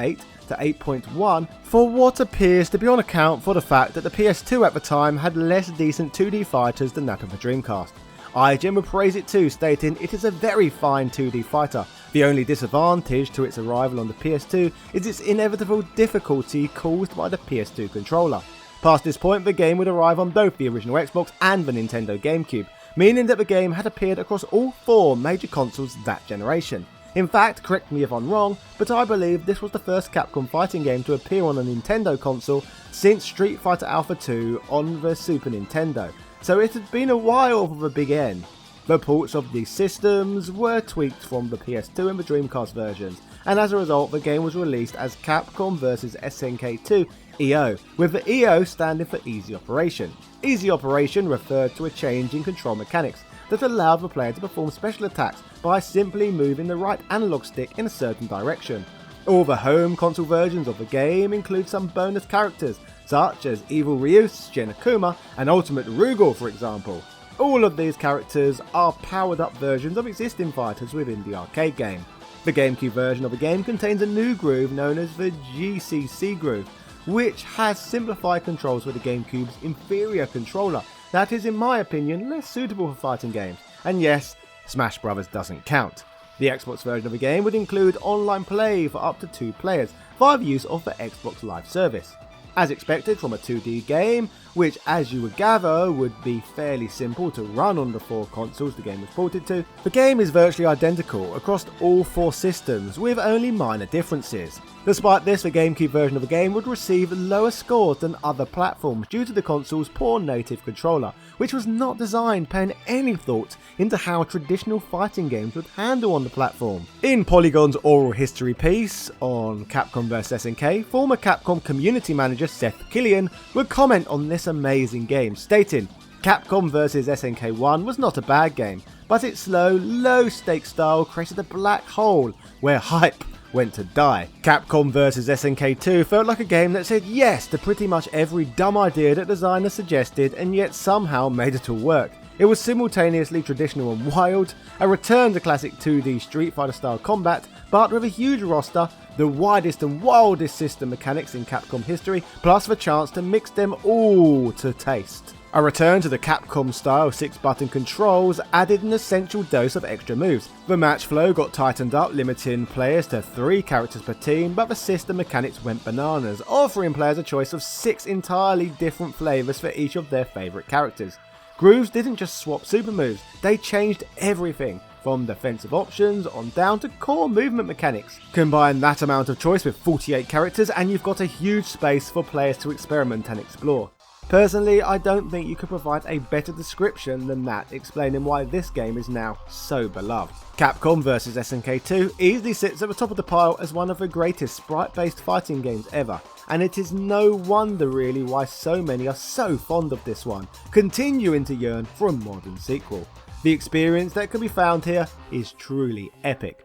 to 8.1 for what appears to be on account for the fact that the PS2 at the time had less decent 2D fighters than that of the Dreamcast. IGN would praise it too, stating it is a very fine 2D fighter. The only disadvantage to its arrival on the PS2 is its inevitable difficulty caused by the PS2 controller. Past this point, the game would arrive on both the original Xbox and the Nintendo GameCube, meaning that the game had appeared across all 4 major consoles that generation. In fact, correct me if I'm wrong, but I believe this was the first Capcom fighting game to appear on a Nintendo console since Street Fighter Alpha 2 on the Super Nintendo, so it had been a while for the big N. The ports of these systems were tweaked from the PS2 and the Dreamcast versions, and as a result the game was released as Capcom vs SNK 2 EO, with the EO standing for Easy Operation. Easy Operation referred to a change in control mechanics that allowed the player to perform special attacks by simply moving the right analog stick in a certain direction. All the home console versions of the game include some bonus characters, such as Evil Ryu, Shin Akuma, and Ultimate Rugal for example. All of these characters are powered up versions of existing fighters within the arcade game. The GameCube version of the game contains a new groove known as the GCC groove, which has simplified controls for the GameCube's inferior controller that is, in my opinion, less suitable for fighting games. And yes, Smash Bros doesn't count. The Xbox version of the game would include online play for up to 2 players via the use of the Xbox Live service. As expected from a 2D game, which as you would gather would be fairly simple to run on the 4 consoles the game was ported to, the game is virtually identical across all 4 systems with only minor differences. Despite this, the GameCube version of the game would receive lower scores than other platforms due to the console's poor native controller, which was not designed paying any thought into how traditional fighting games would handle on the platform. In Polygon's oral history piece on Capcom vs SNK, former Capcom community manager Seth Killian would comment on this amazing game, stating, "Capcom vs SNK 1 was not a bad game, but its slow, low-stakes style created a black hole where hype went to die. Capcom vs SNK 2 felt like a game that said yes to pretty much every dumb idea that designers suggested and yet somehow made it all work. It was simultaneously traditional and wild, a return to classic 2D Street Fighter style combat, but with a huge roster, the widest and wildest system mechanics in Capcom history, plus the chance to mix them all to taste. A return to the Capcom style 6-button controls added an essential dose of extra moves. The match flow got tightened up, limiting players to 3 characters per team, but the system mechanics went bananas, offering players a choice of 6 entirely different flavours for each of their favourite characters. Grooves didn't just swap super moves, they changed everything, from defensive options on down to core movement mechanics. Combine that amount of choice with 48 characters and you've got a huge space for players to experiment and explore. Personally, I don't think you could provide a better description than that explaining why this game is now so beloved. Capcom vs SNK 2 easily sits at the top of the pile as one of the greatest sprite-based fighting games ever, and it is no wonder really why so many are so fond of this one, continuing to yearn for a modern sequel. The experience that can be found here is truly epic.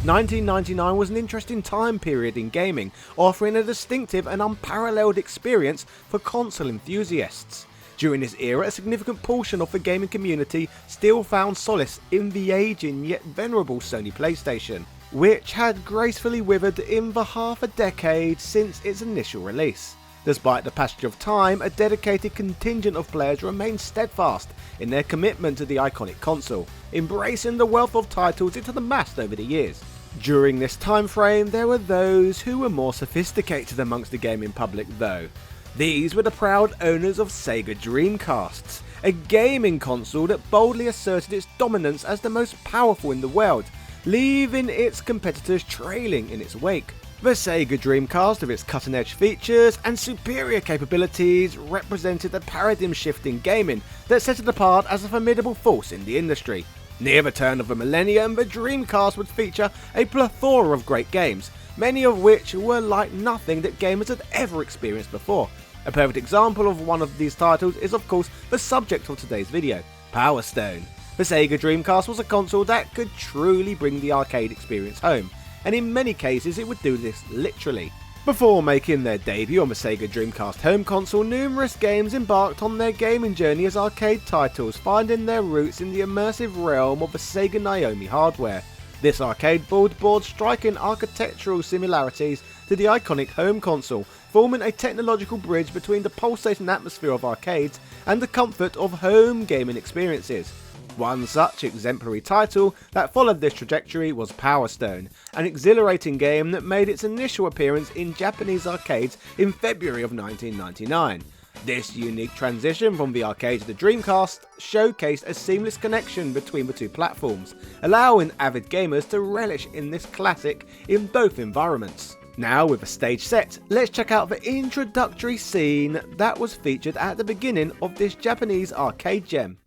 $1999 was an interesting time period in gaming, offering a distinctive and unparalleled experience for console enthusiasts. During this era, a significant portion of the gaming community still found solace in the aging yet venerable Sony PlayStation, which had gracefully withered in the half a decade since its initial release. Despite the passage of time, a dedicated contingent of players remained steadfast in their commitment to the iconic console, embracing the wealth of titles it had amassed over the years. During this time frame, there were those who were more sophisticated amongst the gaming public though. These were the proud owners of Sega Dreamcasts, a gaming console that boldly asserted its dominance as the most powerful in the world, leaving its competitors trailing in its wake. The Sega Dreamcast, with its cutting-edge features and superior capabilities, represented a paradigm shift in gaming that set it apart as a formidable force in the industry. Near the turn of the millennium, the Dreamcast would feature a plethora of great games, many of which were like nothing that gamers had ever experienced before. A perfect example of one of these titles is of course the subject of today's video, Power Stone. The Sega Dreamcast was a console that could truly bring the arcade experience home, and in many cases it would do this literally. Before making their debut on the Sega Dreamcast home console, numerous games embarked on their gaming journey as arcade titles, finding their roots in the immersive realm of the Sega Naomi hardware. This arcade board bore striking architectural similarities to the iconic home console, forming a technological bridge between the pulsating atmosphere of arcades and the comfort of home gaming experiences. One such exemplary title that followed this trajectory was Power Stone, an exhilarating game that made its initial appearance in Japanese arcades in February of 1999. This unique transition from the arcade to the Dreamcast showcased a seamless connection between the two platforms, allowing avid gamers to relish in this classic in both environments. Now with the stage set, let's check out the introductory scene that was featured at the beginning of this Japanese arcade gem.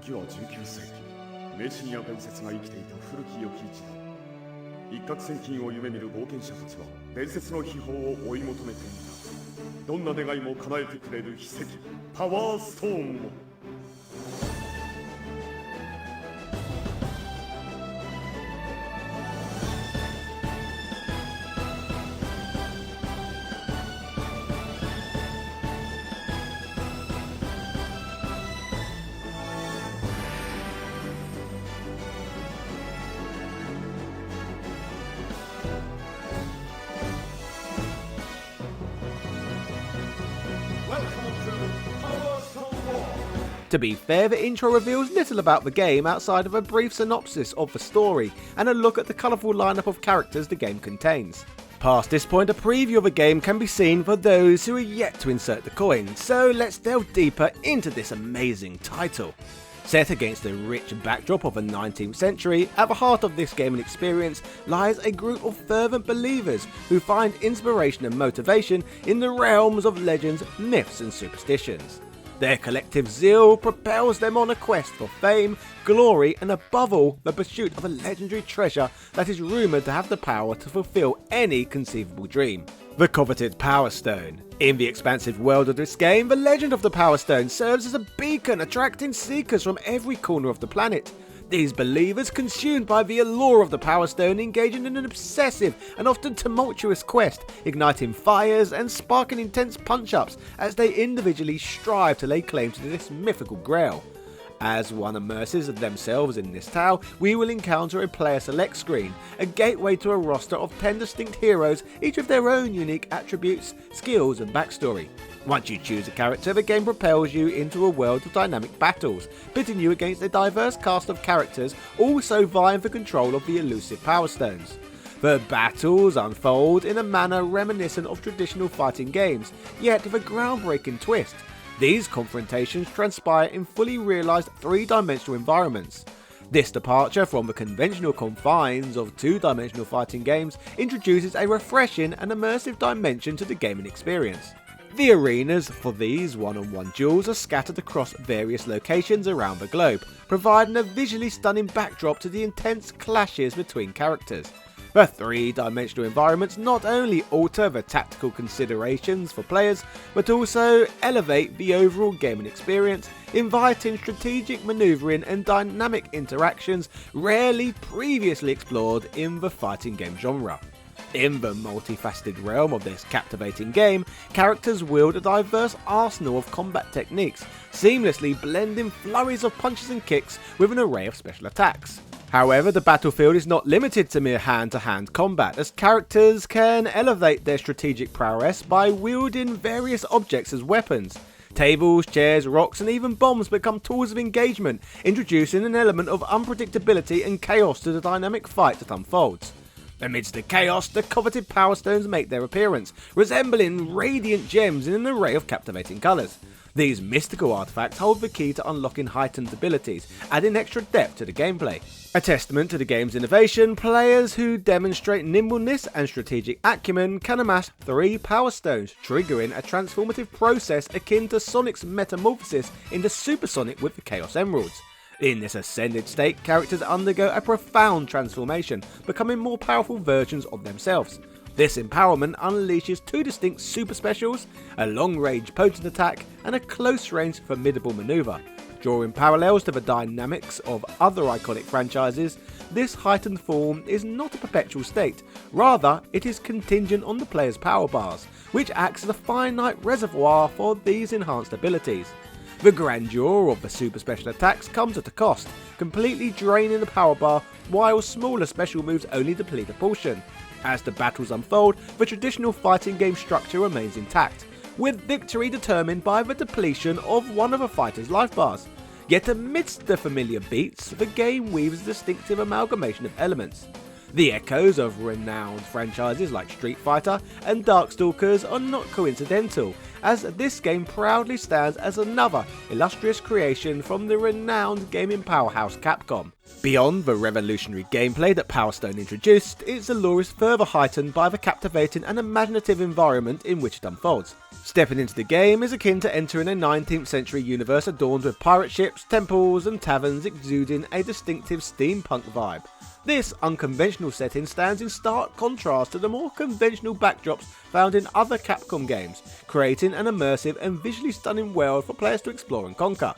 時は19世紀、迷信や伝説が生きていた古き良き時代。一攫千金を夢見る冒険者たちは伝説の秘宝を追い求めていた。どんな願いも叶えてくれる奇跡、パワーストーンを。To be fair, the intro reveals little about the game outside of a brief synopsis of the story and a look at the colourful lineup of characters the game contains. Past this point, a preview of the game can be seen for those who are yet to insert the coin, so let's delve deeper into this amazing title. Set against the rich backdrop of the 19th century, at the heart of this gaming experience lies a group of fervent believers who find inspiration and motivation in the realms of legends, myths and superstitions. Their collective zeal propels them on a quest for fame, glory and above all the pursuit of a legendary treasure that is rumoured to have the power to fulfil any conceivable dream. The coveted Power Stone. In the expansive world of this game, the legend of the Power Stone serves as a beacon attracting seekers from every corner of the planet. These believers, consumed by the allure of the Power Stone, engage in an obsessive and often tumultuous quest, igniting fires and sparking intense punch-ups as they individually strive to lay claim to this mythical grail. As one immerses themselves in this tale, we will encounter a player select screen, a gateway to a roster of 10 distinct heroes, each with their own unique attributes, skills and backstory. Once you choose a character, the game propels you into a world of dynamic battles, pitting you against a diverse cast of characters, also vying for control of the elusive Power Stones. The battles unfold in a manner reminiscent of traditional fighting games, yet with a groundbreaking twist. These confrontations transpire in fully realised three-dimensional environments. This departure from the conventional confines of two-dimensional fighting games introduces a refreshing and immersive dimension to the gaming experience. The arenas for these one-on-one duels are scattered across various locations around the globe, providing a visually stunning backdrop to the intense clashes between characters. The three-dimensional environments not only alter the tactical considerations for players, but also elevate the overall gaming experience, inviting strategic maneuvering and dynamic interactions rarely previously explored in the fighting game genre. In the multifaceted realm of this captivating game, characters wield a diverse arsenal of combat techniques, seamlessly blending flurries of punches and kicks with an array of special attacks. However, the battlefield is not limited to mere hand-to-hand combat, as characters can elevate their strategic prowess by wielding various objects as weapons. Tables, chairs, rocks and even bombs become tools of engagement, introducing an element of unpredictability and chaos to the dynamic fight that unfolds. Amidst the chaos, the coveted Power Stones make their appearance, resembling radiant gems in an array of captivating colours. These mystical artifacts hold the key to unlocking heightened abilities, adding extra depth to the gameplay. A testament to the game's innovation, players who demonstrate nimbleness and strategic acumen can amass 3 Power Stones, triggering a transformative process akin to Sonic's metamorphosis into Super Sonic with the Chaos Emeralds. In this ascended state, characters undergo a profound transformation, becoming more powerful versions of themselves. This empowerment unleashes 2 distinct super specials, a long-range potent attack, and a close-range formidable maneuver. Drawing parallels to the dynamics of other iconic franchises, this heightened form is not a perpetual state, rather it is contingent on the player's power bars, which acts as a finite reservoir for these enhanced abilities. The grandeur of the super special attacks comes at a cost, completely draining the power bar, while smaller special moves only deplete a portion. As the battles unfold, the traditional fighting game structure remains intact, with victory determined by the depletion of one of a fighter's life bars. Yet amidst the familiar beats, the game weaves a distinctive amalgamation of elements. The echoes of renowned franchises like Street Fighter and Darkstalkers are not coincidental, as this game proudly stands as another illustrious creation from the renowned gaming powerhouse Capcom. Beyond the revolutionary gameplay that Power Stone introduced, its allure is further heightened by the captivating and imaginative environment in which it unfolds. Stepping into the game is akin to entering a 19th century universe adorned with pirate ships, temples and taverns exuding a distinctive steampunk vibe. This unconventional setting stands in stark contrast to the more conventional backdrops found in other Capcom games, creating an immersive and visually stunning world for players to explore and conquer.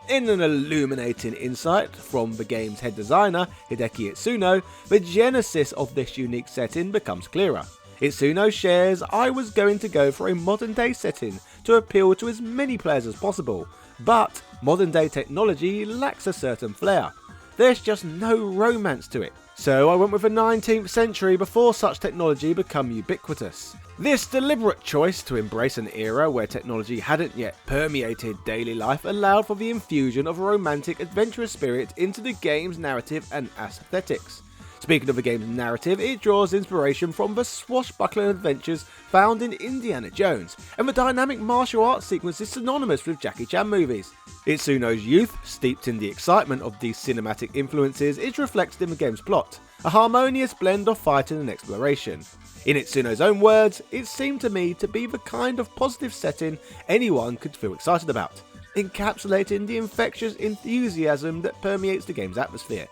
In an illuminating insight from the game's head designer, Hideki Itsuno, the genesis of this unique setting becomes clearer. Itsuno shares, "I was going to go for a modern day setting to appeal to as many players as possible, but modern day technology lacks a certain flair. There's just no romance to it. So I went with the 19th century before such technology became ubiquitous. This deliberate choice to embrace an era where technology hadn't yet permeated daily life allowed for the infusion of a romantic, adventurous spirit into the game's narrative and aesthetics. Speaking of the game's narrative, it draws inspiration from the swashbuckling adventures found in Indiana Jones, and the dynamic martial arts sequence is synonymous with Jackie Chan movies. Itsuno's youth, steeped in the excitement of these cinematic influences, is reflected in the game's plot, a harmonious blend of fighting and exploration. In Itsuno's own words, it seemed to me to be the kind of positive setting anyone could feel excited about, encapsulating the infectious enthusiasm that permeates the game's atmosphere.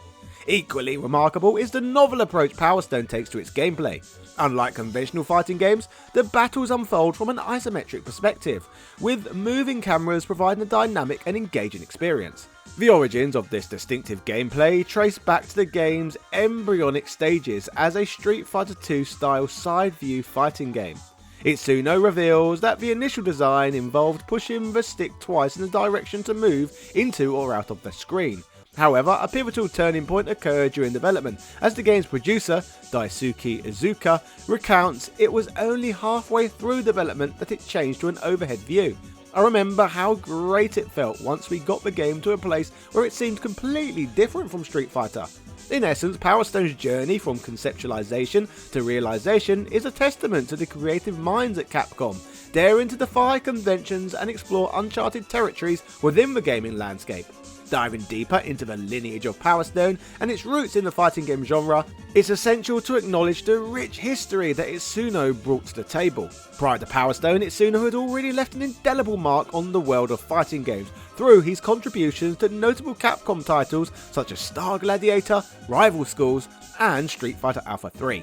Equally remarkable is the novel approach Power Stone takes to its gameplay. Unlike conventional fighting games, the battles unfold from an isometric perspective, with moving cameras providing a dynamic and engaging experience. The origins of this distinctive gameplay trace back to the game's embryonic stages as a Street Fighter II style side-view fighting game. Itsuno reveals that the initial design involved pushing the stick twice in the direction to move into or out of the screen. However, a pivotal turning point occurred during development, as the game's producer, Daisuke Iizuka, recounts it was only halfway through development that it changed to an overhead view. I remember how great it felt once we got the game to a place where it seemed completely different from Street Fighter. In essence, Power Stone's journey from conceptualization to realization is a testament to the creative minds at Capcom, daring to defy conventions and explore uncharted territories within the gaming landscape. Diving deeper into the lineage of Power Stone and its roots in the fighting game genre, it's essential to acknowledge the rich history that Itsuno brought to the table. Prior to Power Stone, Itsuno had already left an indelible mark on the world of fighting games through his contributions to notable Capcom titles such as Star Gladiator, Rival Schools, and Street Fighter Alpha 3.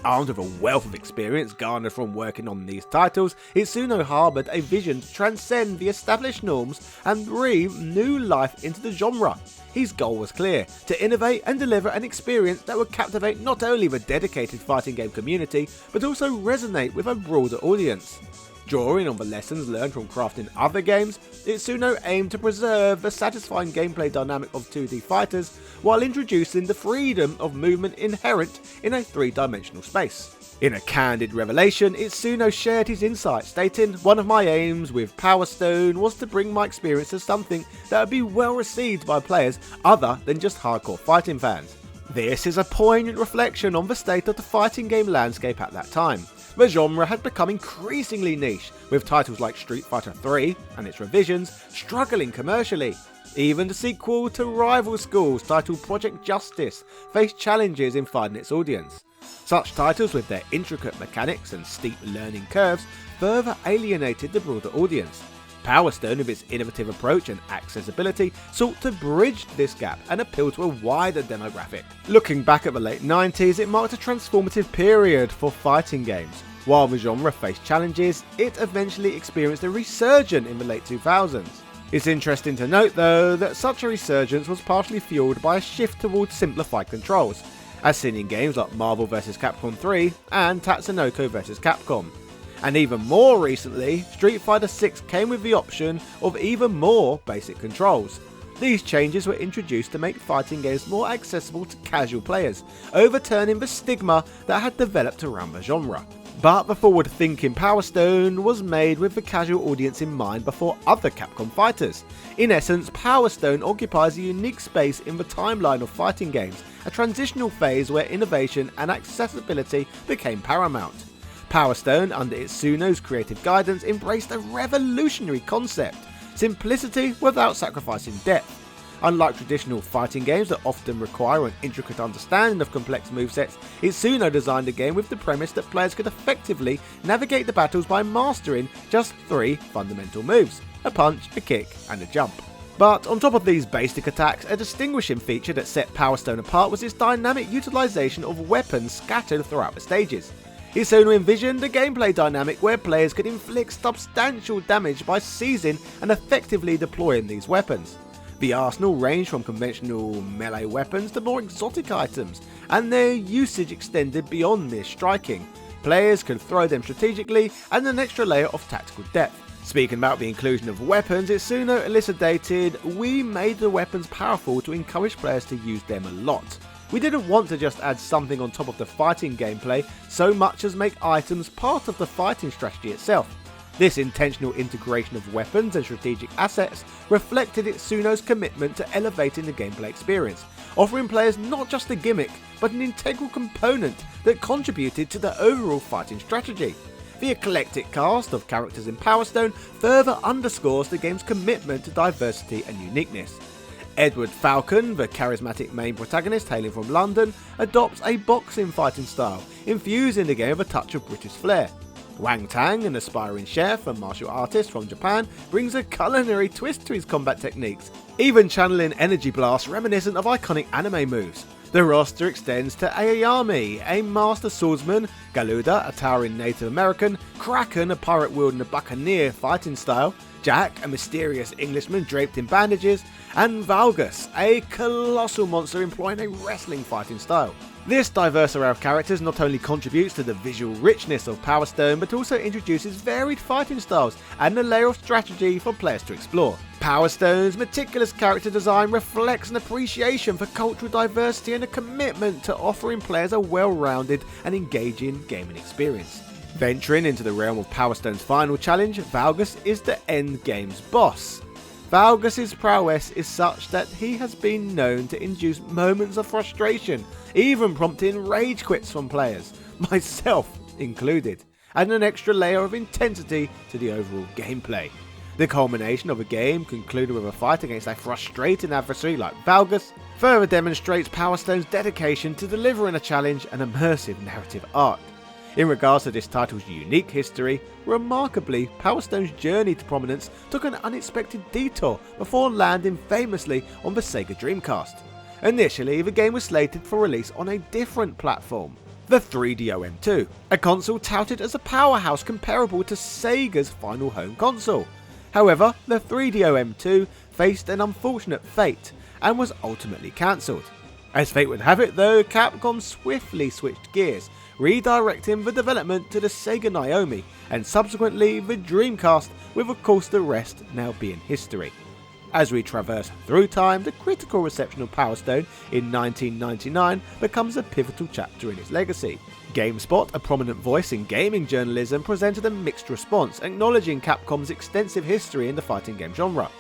Armed with a wealth of experience garnered from working on these titles, Itsuno harboured a vision to transcend the established norms and breathe new life into the genre. His goal was clear: to innovate and deliver an experience that would captivate not only the dedicated fighting game community, but also resonate with a broader audience. Drawing on the lessons learned from crafting other games, Itsuno aimed to preserve the satisfying gameplay dynamic of 2D fighters while introducing the freedom of movement inherent in a three-dimensional space. In a candid revelation, Itsuno shared his insights, stating, "One of my aims with Power Stone was to bring my experience to something that would be well received by players other than just hardcore fighting fans." This is a poignant reflection on the state of the fighting game landscape at that time. The genre had become increasingly niche, with titles like Street Fighter III and its revisions struggling commercially. Even the sequel to Rival Schools, titled Project Justice, faced challenges in finding its audience. Such titles, with their intricate mechanics and steep learning curves, further alienated the broader audience. Power Stone, with its innovative approach and accessibility, sought to bridge this gap and appeal to a wider demographic. Looking back at the late 90s, it marked a transformative period for fighting games. While the genre faced challenges, it eventually experienced a resurgence in the late 2000s. It's interesting to note, though, that such a resurgence was partially fueled by a shift towards simplified controls, as seen in games like Marvel vs. Capcom 3 and Tatsunoko vs. Capcom. And even more recently, Street Fighter VI came with the option of even more basic controls. These changes were introduced to make fighting games more accessible to casual players, overturning the stigma that had developed around the genre. But the forward-thinking Power Stone was made with the casual audience in mind before other Capcom fighters. In essence, Power Stone occupies a unique space in the timeline of fighting games, a transitional phase where innovation and accessibility became paramount. Power Stone, under Itsuno's creative guidance, embraced a revolutionary concept: simplicity without sacrificing depth. Unlike traditional fighting games that often require an intricate understanding of complex movesets, Itsuno designed a game with the premise that players could effectively navigate the battles by mastering just 3 fundamental moves: a punch, a kick, and a jump. But on top of these basic attacks, a distinguishing feature that set Power Stone apart was its dynamic utilization of weapons scattered throughout the stages. Itsuno envisioned a gameplay dynamic where players could inflict substantial damage by seizing and effectively deploying these weapons. The arsenal ranged from conventional melee weapons to more exotic items, and their usage extended beyond mere striking. Players could throw them strategically, and an extra layer of tactical depth. Speaking about the inclusion of weapons, Itsuno elucidated, "We made the weapons powerful to encourage players to use them a lot. We didn't want to just add something on top of the fighting gameplay so much as make items part of the fighting strategy itself. This intentional integration of weapons and strategic assets reflected Itsuno's commitment to elevating the gameplay experience, offering players not just a gimmick, but an integral component that contributed to the overall fighting strategy. The eclectic cast of characters in Power Stone further underscores the game's commitment to diversity and uniqueness. Edward Falcon, the charismatic main protagonist hailing from London, adopts a boxing fighting style, infusing the game with a touch of British flair. Wang Tang, an aspiring chef and martial artist from Japan, brings a culinary twist to his combat techniques, even channeling energy blasts reminiscent of iconic anime moves. The roster extends to Aoyami, a master swordsman, Galuda, a towering Native American, Kraken, a pirate wielding a buccaneer fighting style, Jack, a mysterious Englishman draped in bandages, and Valgus, a colossal monster employing a wrestling fighting style. This diverse array of characters not only contributes to the visual richness of Power Stone, but also introduces varied fighting styles and a layer of strategy for players to explore. Power Stone's meticulous character design reflects an appreciation for cultural diversity and a commitment to offering players a well-rounded and engaging gaming experience. Venturing into the realm of Power Stone's final challenge, Valgus is the end game's boss. Valgus' prowess is such that he has been known to induce moments of frustration, even prompting rage quits from players, myself included, adding an extra layer of intensity to the overall gameplay. The culmination of a game concluded with a fight against a frustrating adversary like Valgus further demonstrates Power Stone's dedication to delivering a challenge and immersive narrative arc. In regards to this title's unique history, remarkably, Power Stone's journey to prominence took an unexpected detour before landing famously on the Sega Dreamcast. Initially, the game was slated for release on a different platform, the 3DOM2, a console touted as a powerhouse comparable to Sega's final home console. However, the 3DOM2 faced an unfortunate fate and was ultimately cancelled. As fate would have it though, Capcom swiftly switched gears, redirecting the development to the Sega Naomi and subsequently the Dreamcast, with of course the rest now being history. As we traverse through time, the critical reception of Power Stone in 1999 becomes a pivotal chapter in its legacy. GameSpot, a prominent voice in gaming journalism, presented a mixed response, acknowledging Capcom's extensive history in the fighting game genre.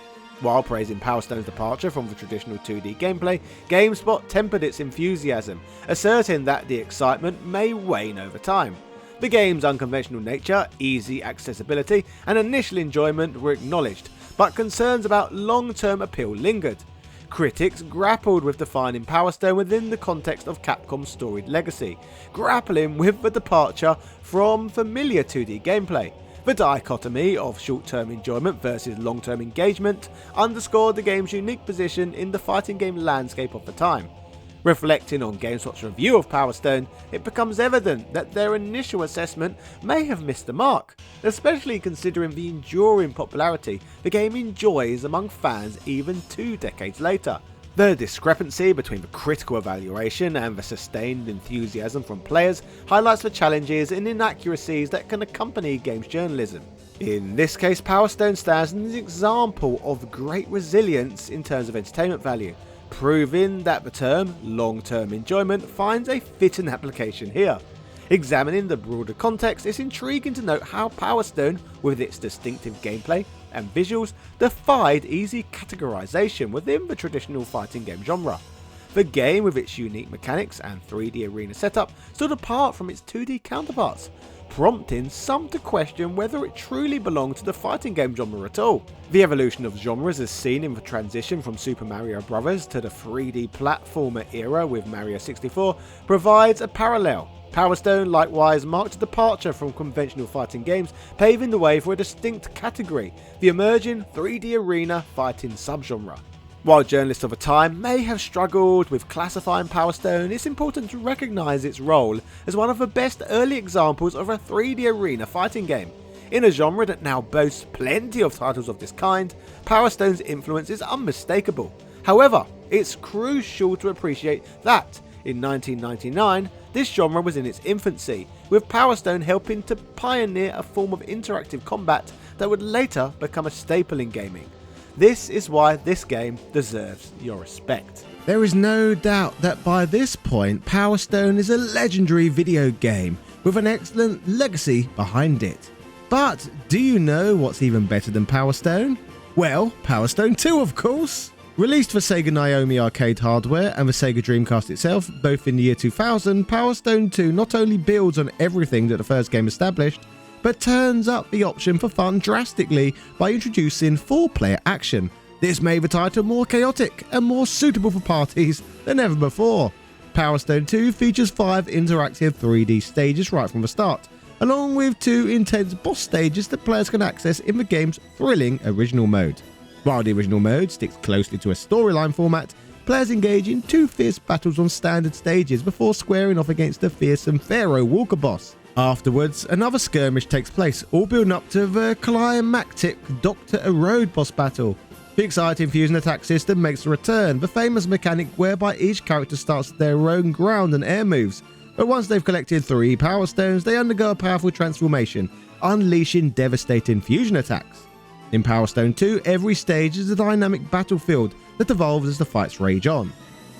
While praising Power Stone's departure from the traditional 2D gameplay, GameSpot tempered its enthusiasm, asserting that the excitement may wane over time. The game's unconventional nature, easy accessibility, and initial enjoyment were acknowledged, but concerns about long-term appeal lingered. Critics grappled with defining Power Stone within the context of Capcom's storied legacy, grappling with the departure from familiar 2D gameplay. The dichotomy of short-term enjoyment versus long-term engagement underscored the game's unique position in the fighting game landscape of the time. Reflecting on GameSpot's review of Power Stone, it becomes evident that their initial assessment may have missed the mark, especially considering the enduring popularity the game enjoys among fans even 2 decades later. The discrepancy between the critical evaluation and the sustained enthusiasm from players highlights the challenges and inaccuracies that can accompany games journalism. In this case, Power Stone stands as an example of great resilience in terms of entertainment value, proving that the term long-term enjoyment finds a fitting application here. Examining the broader context, it's intriguing to note how Power Stone, with its distinctive gameplay and visuals, defied easy categorization within the traditional fighting game genre. The game, with its unique mechanics and 3D arena setup, stood apart from its 2D counterparts, prompting some to question whether it truly belonged to the fighting game genre at all. The evolution of genres is seen in the transition from Super Mario Bros. To the 3D platformer era with Mario 64 provides a parallel. Power Stone likewise marked a departure from conventional fighting games, paving the way for a distinct category, the emerging 3D arena fighting subgenre. While journalists of the time may have struggled with classifying Power Stone, it's important to recognise its role as one of the best early examples of a 3D arena fighting game. In a genre that now boasts plenty of titles of this kind, Power Stone's influence is unmistakable. However, it's crucial to appreciate that, in 1999, this genre was in its infancy, with Power Stone helping to pioneer a form of interactive combat that would later become a staple in gaming. This is why this game deserves your respect. There is no doubt that by this point, Power Stone is a legendary video game with an excellent legacy behind it. But do you know what's even better than Power Stone? Well, Power Stone 2, of course! Released for Sega Naomi arcade hardware and the Sega Dreamcast itself, both in the year 2000, Power Stone 2 not only builds on everything that the first game established, but turns up the option for fun drastically by introducing 4-player action. This made the title more chaotic and more suitable for parties than ever before. Power Stone 2 features 5 interactive 3D stages right from the start, along with 2 intense boss stages that players can access in the game's thrilling original mode. While the original mode sticks closely to a storyline format, players engage in 2 fierce battles on standard stages before squaring off against the fearsome Pharaoh Walker boss. Afterwards, another skirmish takes place, all building up to the climactic Dr. Erode boss battle. The exciting fusion attack system makes a return, the famous mechanic whereby each character starts their own ground and air moves, but once they've collected 3 Power Stones, they undergo a powerful transformation, unleashing devastating fusion attacks. In Power Stone 2, every stage is a dynamic battlefield that evolves as the fights rage on,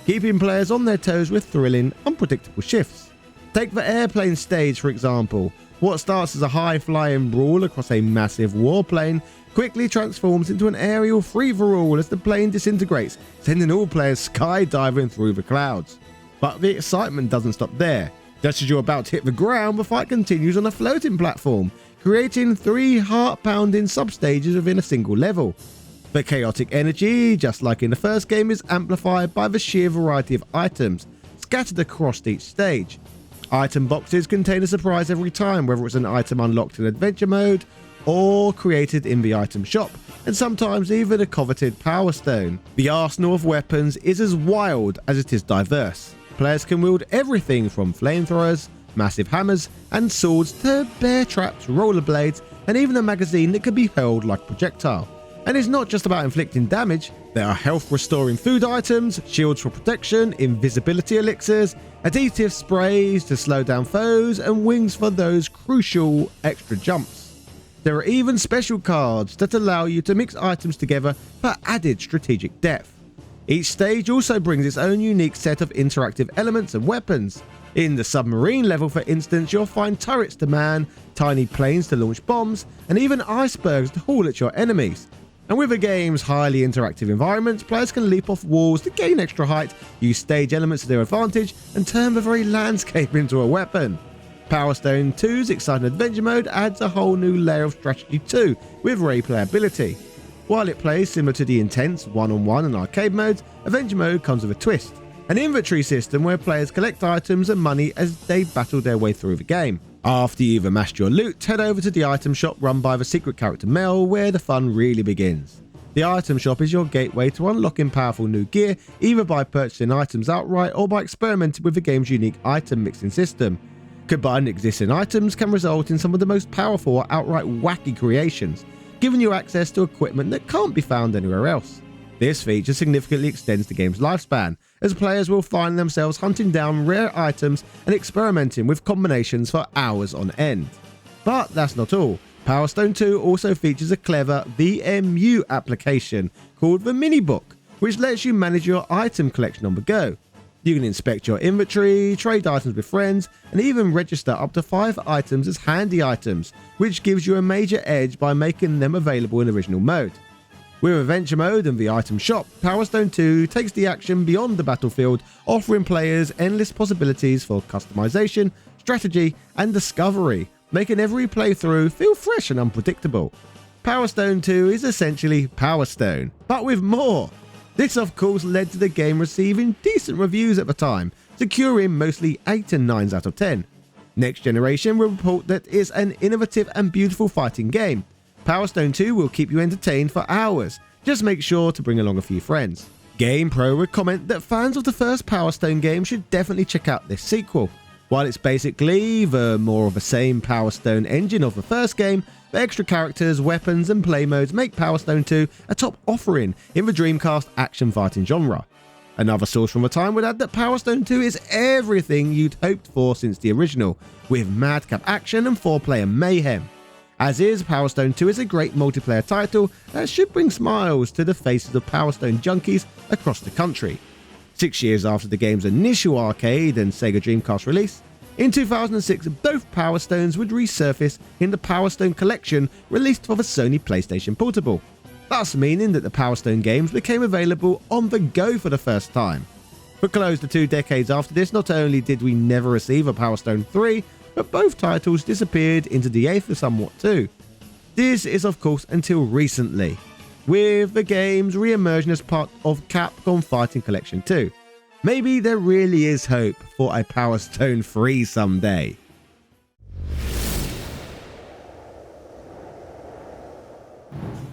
keeping players on their toes with thrilling, unpredictable shifts. Take the airplane stage for example. What starts as a high-flying brawl across a massive warplane quickly transforms into an aerial free-for-all as the plane disintegrates, sending all players skydiving through the clouds. But the excitement doesn't stop there. Just as you're about to hit the ground, the fight continues on a floating platform, creating 3 heart-pounding sub-stages within a single level. The chaotic energy, just like in the first game, is amplified by the sheer variety of items scattered across each stage. Item boxes contain a surprise every time, whether it's an item unlocked in adventure mode or created in the item shop, and sometimes even a coveted Power Stone. The arsenal of weapons is as wild as it is diverse. Players can wield everything from flamethrowers, massive hammers and swords to bear traps, rollerblades and even a magazine that can be hurled like a projectile. And it's not just about inflicting damage, there are health restoring food items, shields for protection, invisibility elixirs, additive sprays to slow down foes and wings for those crucial extra jumps. There are even special cards that allow you to mix items together for added strategic depth. Each stage also brings its own unique set of interactive elements and weapons. In the submarine level, for instance, you'll find turrets to man, tiny planes to launch bombs, and even icebergs to haul at your enemies. And with the game's highly interactive environment, players can leap off walls to gain extra height, use stage elements to their advantage, and turn the very landscape into a weapon. Power Stone 2's exciting adventure mode adds a whole new layer of strategy too, with replayability. While it plays similar to the intense one-on-one and arcade modes, adventure mode comes with a twist. An inventory system where players collect items and money as they battle their way through the game. After you've amassed your loot, head over to the item shop run by the secret character Mel, where the fun really begins. The item shop is your gateway to unlocking powerful new gear, either by purchasing items outright or by experimenting with the game's unique item mixing system. Combining existing items can result in some of the most powerful or outright wacky creations, giving you access to equipment that can't be found anywhere else. This feature significantly extends the game's lifespan, as players will find themselves hunting down rare items and experimenting with combinations for hours on end. But that's not all. Power Stone 2 also features a clever VMU application called the Mini Book, which lets you manage your item collection on the go. You can inspect your inventory, trade items with friends, and even register up to 5 items as handy items, which gives you a major edge by making them available in original mode. With Adventure Mode and the item shop, Power Stone 2 takes the action beyond the battlefield, offering players endless possibilities for customization, strategy, and discovery, making every playthrough feel fresh and unpredictable. Power Stone 2 is essentially Power Stone, but with more. This of course led to the game receiving decent reviews at the time, securing mostly 8 and 9s out of 10. Next Generation will report that it's an innovative and beautiful fighting game. Power Stone 2 will keep you entertained for hours, just make sure to bring along a few friends. GamePro would comment that fans of the first Power Stone game should definitely check out this sequel. While it's basically the more of the same Power Stone engine of the first game, the extra characters, weapons and play modes make Power Stone 2 a top offering in the Dreamcast action fighting genre. Another source from the time would add that Power Stone 2 is everything you'd hoped for since the original, with madcap action and 4-player mayhem. As is, Power Stone 2 is a great multiplayer title that should bring smiles to the faces of Power Stone junkies across the country. 6 years after the game's initial arcade and Sega Dreamcast release, in 2006 both Power Stones would resurface in the Power Stone Collection released for the Sony PlayStation Portable, thus meaning that the Power Stone games became available on the go for the first time. But close to 2 decades after this, not only did we never receive a Power Stone 3, but both titles disappeared into the aether somewhat too. This is of course until recently, with the game's re-emersion as part of Capcom Fighting Collection 2. Maybe there really is hope for a Power Stone 3 someday.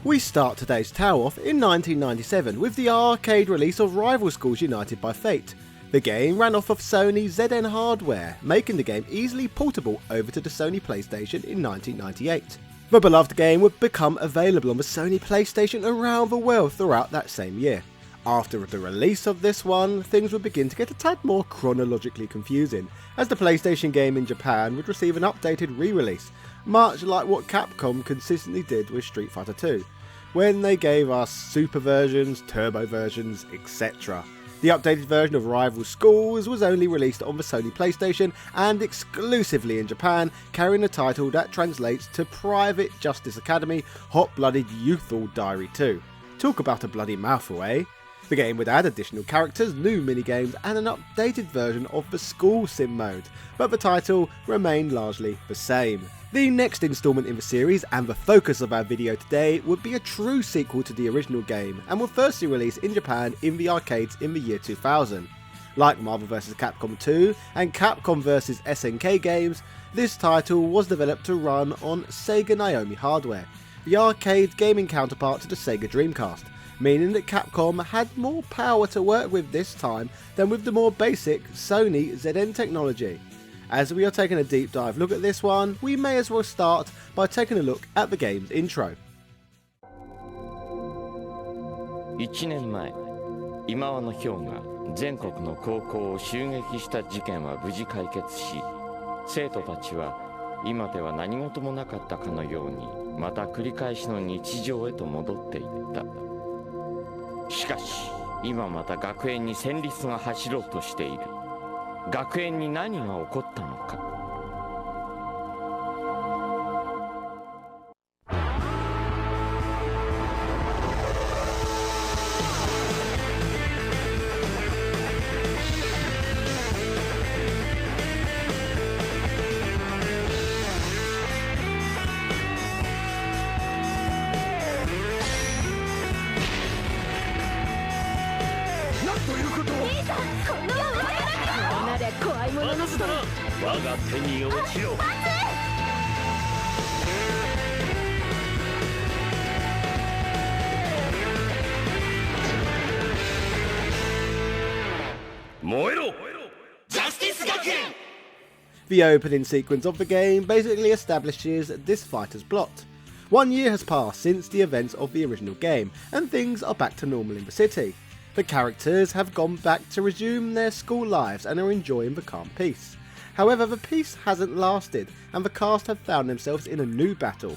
We start today's tale off in 1997 with the arcade release of Rival Schools United by Fate. The game ran off of Sony ZN hardware, making the game easily portable over to the Sony PlayStation in 1998. The beloved game would become available on the Sony PlayStation around the world throughout that same year. After the release of this one, things would begin to get a tad more chronologically confusing, as the PlayStation game in Japan would receive an updated re-release, much like what Capcom consistently did with Street Fighter 2, when they gave us super versions, turbo versions, etc. The updated version of Rival Schools was only released on the Sony PlayStation and exclusively in Japan, carrying a title that translates to Private Justice Academy Hot-Blooded Youthful Diary 2. Talk about a bloody mouthful, eh? The game would add additional characters, new minigames and an updated version of the school sim mode, but the title remained largely the same. The next installment in the series, and the focus of our video today, would be a true sequel to the original game and will firstly release in Japan in the arcades in the year 2000. Like Marvel vs. Capcom 2 and Capcom vs. SNK games, this title was developed to run on Sega Naomi hardware, the arcade gaming counterpart to the Sega Dreamcast, meaning that Capcom had more power to work with this time than with the more basic Sony ZN technology. As we are taking a deep dive look at this one, we may as well start by taking a look at the game's intro. 1年前、今和のヒョウが全国の高校を襲撃した事件は無事解決し、生徒たちは今では何事もなかったかのようにまた繰り返しの日常へと戻っていった。しかし今また学園に戦慄が走ろうとしている。学園に何が起こったのか。我が手に落ちろ。燃えろ。Justice学園! The opening sequence of the game basically establishes this fighter's plot. 1 year has passed since the events of the original game, and things are back to normal in the city. The characters have gone back to resume their school lives and are enjoying the calm peace. However, the peace hasn't lasted, and the cast have found themselves in a new battle.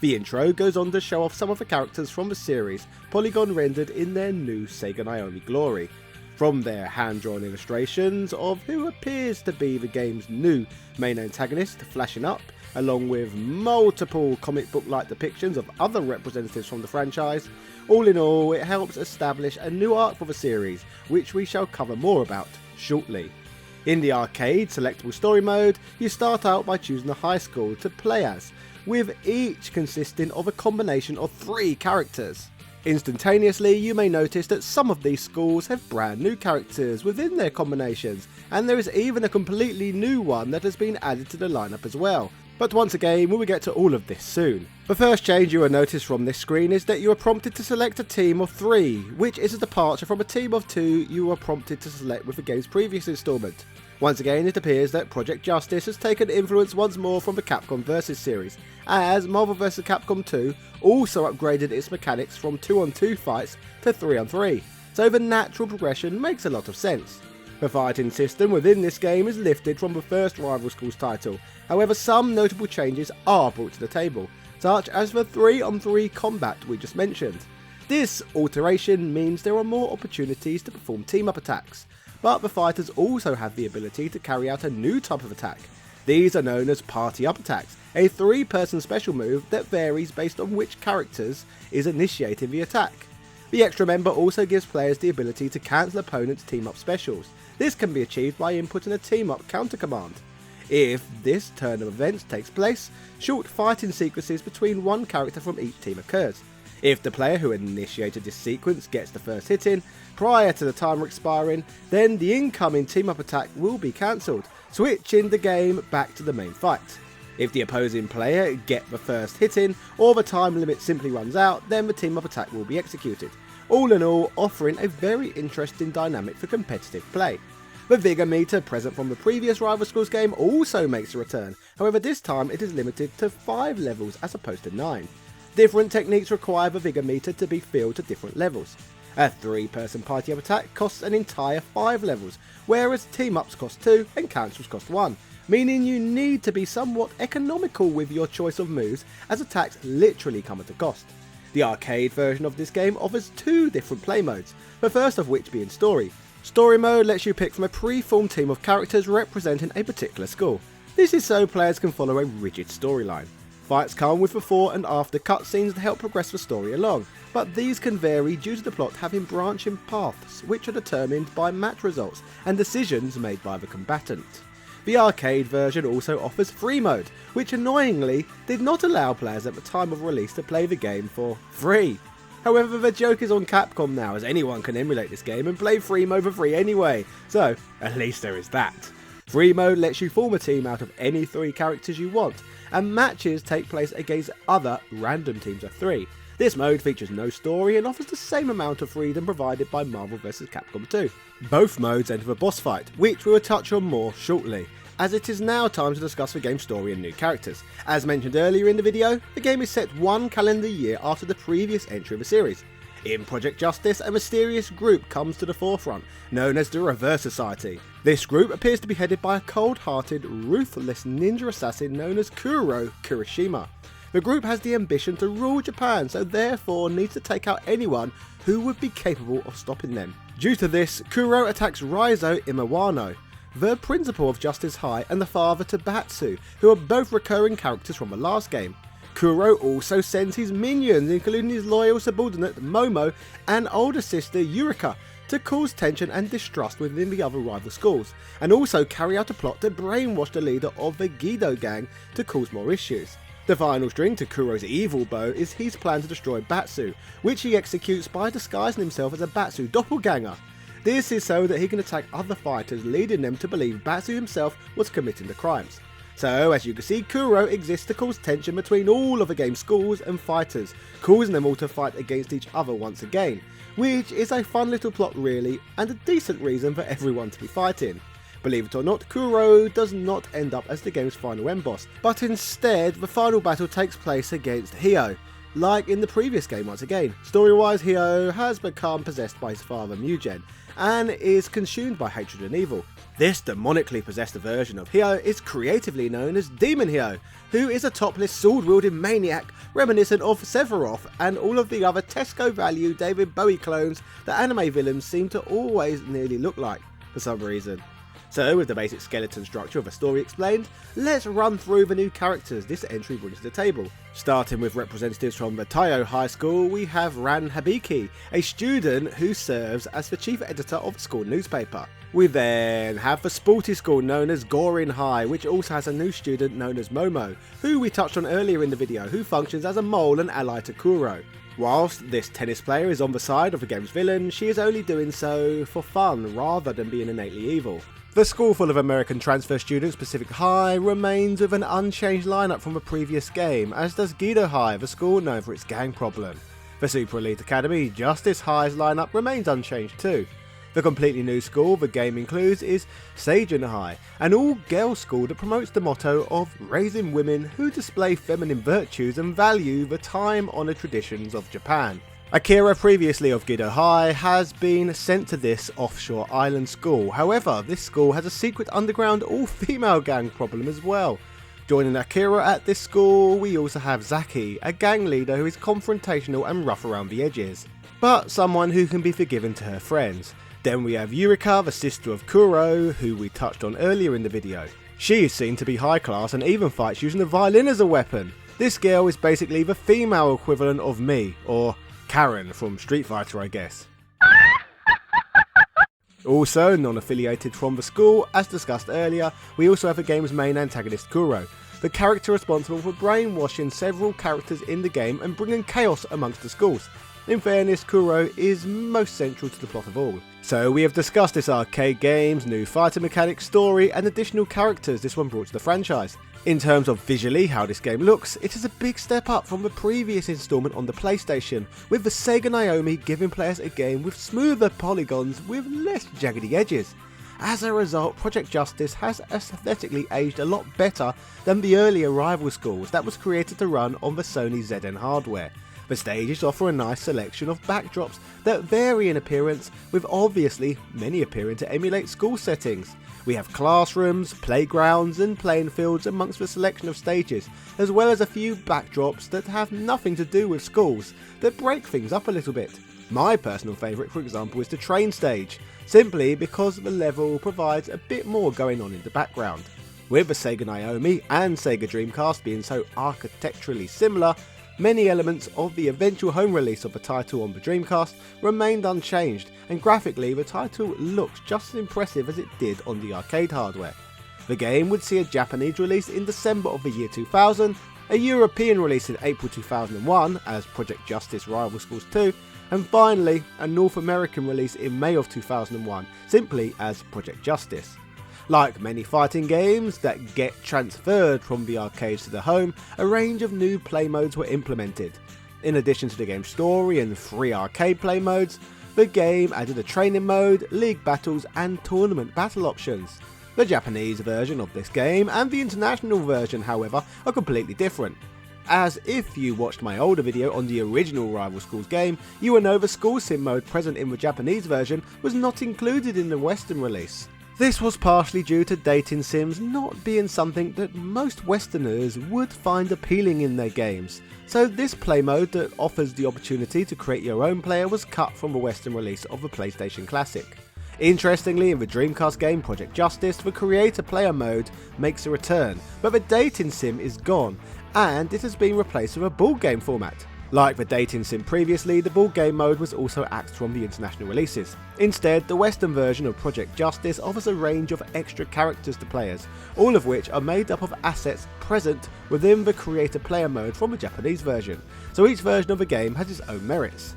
The intro goes on to show off some of the characters from the series, polygon rendered in their new Sega Naomi glory. From their hand-drawn illustrations of who appears to be the game's new main antagonist flashing up, along with multiple comic book-like depictions of other representatives from the franchise. All in all, it helps establish a new arc for the series, which we shall cover more about shortly. In the arcade selectable story mode, you start out by choosing a high school to play as, with each consisting of a combination of 3 characters. Instantaneously, you may notice that some of these schools have brand new characters within their combinations, and there is even a completely new one that has been added to the lineup as well. But once again, we will get to all of this soon. The first change you will notice from this screen is that you are prompted to select a team of 3, which is a departure from a team of 2 you were prompted to select with the game's previous installment. Once again, it appears that Project Justice has taken influence once more from the Capcom vs series, as Marvel vs Capcom 2 also upgraded its mechanics from 2-on-2 fights to 3-on-3, so the natural progression makes a lot of sense. The fighting system within this game is lifted from the first Rival Schools title, however some notable changes are brought to the table, such as the 3-on-3 combat we just mentioned. This alteration means there are more opportunities to perform team-up attacks, but the fighters also have the ability to carry out a new type of attack. These are known as party-up attacks, a 3-person special move that varies based on which characters is initiating the attack. The extra member also gives players the ability to cancel opponents' team-up specials. This can be achieved by inputting a team-up counter command. If this turn of events takes place, short fighting sequences between one character from each team occurs. If the player who initiated this sequence gets the first hit in prior to the timer expiring, then the incoming team-up attack will be cancelled, switching the game back to the main fight. If the opposing player get the first hit in, or the time limit simply runs out, then the team-up attack will be executed. All in all, offering a very interesting dynamic for competitive play. The Vigor meter present from the previous Rival Schools game also makes a return, however this time it is limited to 5 levels as opposed to 9. Different techniques require the Vigor meter to be filled to different levels. A 3-person party-up attack costs an entire 5 levels, whereas team-ups cost 2 and cancels cost 1. Meaning you need to be somewhat economical with your choice of moves, as attacks literally come at a cost. The arcade version of this game offers 2 different play modes, the first of which being Story. Story mode lets you pick from a pre-formed team of characters representing a particular school. This is so players can follow a rigid storyline. Fights come with before and after cutscenes to help progress the story along, but these can vary due to the plot having branching paths which are determined by match results and decisions made by the combatant. The arcade version also offers free mode, which annoyingly did not allow players at the time of release to play the game for free. However, the joke is on Capcom now, as anyone can emulate this game and play free mode for free anyway, so at least there is that. Free mode lets you form a team out of any 3 characters you want, and matches take place against other random teams of 3. This mode features no story and offers the same amount of freedom provided by Marvel vs Capcom 2. Both modes enter a boss fight, which we will touch on more shortly, as it is now time to discuss the game's story and new characters. As mentioned earlier in the video, the game is set 1 calendar year after the previous entry of the series. In Project Justice, a mysterious group comes to the forefront, known as the Reverse Society. This group appears to be headed by a cold-hearted, ruthless ninja assassin known as Kuro Kirishima. The group has the ambition to rule Japan, so therefore needs to take out anyone who would be capable of stopping them. Due to this, Kuro attacks Raizo Imawano, the principal of Justice High and the father to Batsu, who are both recurring characters from the last game. Kuro also sends his minions, including his loyal subordinate Momo and older sister Yurika, to cause tension and distrust within the other rival schools, and also carry out a plot to brainwash the leader of the Gido gang to cause more issues. The final string to Kuro's evil bow is his plan to destroy Batsu, which he executes by disguising himself as a Batsu doppelganger. This is so that he can attack other fighters, leading them to believe Batsu himself was committing the crimes. So, as you can see, Kuro exists to cause tension between all of the game's schools and fighters, causing them all to fight against each other once again, which is a fun little plot really, and a decent reason for everyone to be fighting. Believe it or not, Kuro does not end up as the game's final end boss, but instead the final battle takes place against Hyo. Like in the previous game once again, story-wise Hyo has become possessed by his father Mugen, and is consumed by hatred and evil. This demonically possessed version of Hyo is creatively known as Demon Hyo, who is a topless sword-wielding maniac reminiscent of Sephiroth and all of the other Tesco value David Bowie clones that anime villains seem to always nearly look like, for some reason. So, with the basic skeleton structure of the story explained, let's run through the new characters this entry brings to the table. Starting with representatives from the Taiyo High School, we have Ran Habiki, a student who serves as the chief editor of the school newspaper. We then have the sporty school known as Gorin High, which also has a new student known as Momo, who we touched on earlier in the video, who functions as a mole and ally to Kuro. Whilst this tennis player is on the side of the game's villain, she is only doing so for fun rather than being innately evil. The school full of American transfer students, Pacific High, remains with an unchanged lineup from the previous game, as does Gido High, the school known for its gang problem. The Super Elite Academy, Justice High's lineup remains unchanged too. The completely new school the game includes is Seijin High, an all-girls school that promotes the motto of raising women who display feminine virtues and value the time-honoured traditions of Japan. Akira, previously of Gido High, has been sent to this offshore island school. However, this school has a secret underground all-female gang problem as well. Joining Akira at this school, we also have Zaki, a gang leader who is confrontational and rough around the edges. but someone who can be forgiven to her friends. Then we have Yurika, the sister of Kuro, who we touched on earlier in the video. She is seen to be high class and even fights using a violin as a weapon. This girl is basically the female equivalent of me, or Karen from Street Fighter, I guess. Also, non-affiliated from the school, as discussed earlier, we also have the game's main antagonist Kuro, the character responsible for brainwashing several characters in the game and bringing chaos amongst the schools. In fairness, Kuro is most central to the plot of all. So we have discussed this arcade game's new fighter mechanics, story and additional characters this one brought to the franchise. In terms of visually how this game looks, it is a big step up from the previous installment on the PlayStation, with the Sega Naomi giving players a game with smoother polygons with less jaggedy edges. As a result, Project Justice has aesthetically aged a lot better than the earlier rival schools that was created to run on the Sony ZN hardware. The stages offer a nice selection of backdrops that vary in appearance, with obviously many appearing to emulate school settings. We have classrooms, playgrounds and playing fields amongst the selection of stages, as well as a few backdrops that have nothing to do with schools, that break things up a little bit. My personal favourite, for example, is the train stage, simply because the level provides a bit more going on in the background. With the Sega Naomi and Sega Dreamcast being so architecturally similar, many elements of the eventual home release of the title on the Dreamcast remained unchanged, and graphically the title looks just as impressive as it did on the arcade hardware. The game would see a Japanese release in December of the year 2000, a European release in April 2001 as Project Justice Rival Schools 2, and finally a North American release in May of 2001, simply as Project Justice. Like many fighting games that get transferred from the arcades to the home, a range of new play modes were implemented. In addition to the game's story and 3 arcade play modes, the game added a training mode, league battles and tournament battle options. The Japanese version of this game and the international version, however, are completely different. As if you watched my older video on the original Rival Schools game, you will know the school sim mode present in the Japanese version was not included in the Western release. This was partially due to dating sims not being something that most Westerners would find appealing in their games, so this play mode that offers the opportunity to create your own player was cut from the Western release of the PlayStation Classic. Interestingly, in the Dreamcast game Project Justice, the creator player mode makes a return, but the dating sim is gone, and it has been replaced with a ball game format. Like the dating sim previously, the ball game mode was also axed from the international releases. Instead, the Western version of Project Justice offers a range of extra characters to players, all of which are made up of assets present within the creator player mode from the Japanese version, so each version of the game has its own merits.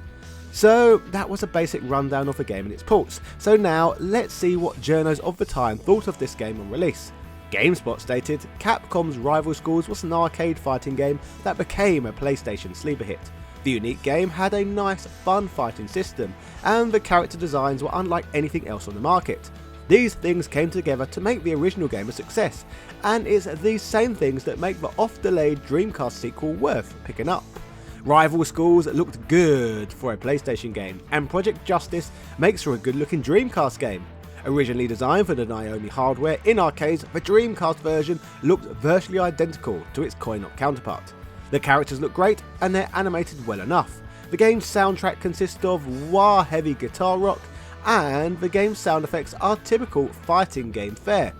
So that was a basic rundown of the game and its ports, so now let's see what journos of the time thought of this game on release. GameSpot stated, Capcom's Rival Schools was an arcade fighting game that became a PlayStation sleeper hit. The unique game had a nice, fun fighting system, and the character designs were unlike anything else on the market. These things came together to make the original game a success, and it's these same things that make the oft-delayed Dreamcast sequel worth picking up. Rival Schools looked good for a PlayStation game, and Project Justice makes for a good-looking Dreamcast game. Originally designed for the Naomi hardware in arcades, the Dreamcast version looked virtually identical to its coin-op counterpart. The characters look great and they're animated well enough. The game's soundtrack consists of wah-heavy guitar rock, and the game's sound effects are typical fighting game fare.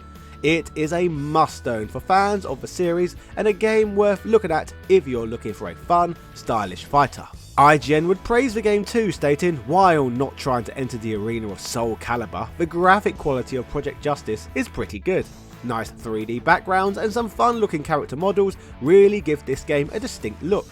It is a must-own for fans of the series and a game worth looking at if you're looking for a fun, stylish fighter. IGN would praise the game too, stating, while not trying to enter the arena of Soul Calibur, the graphic quality of Project Justice is pretty good. Nice 3D backgrounds and some fun looking character models really give this game a distinct look.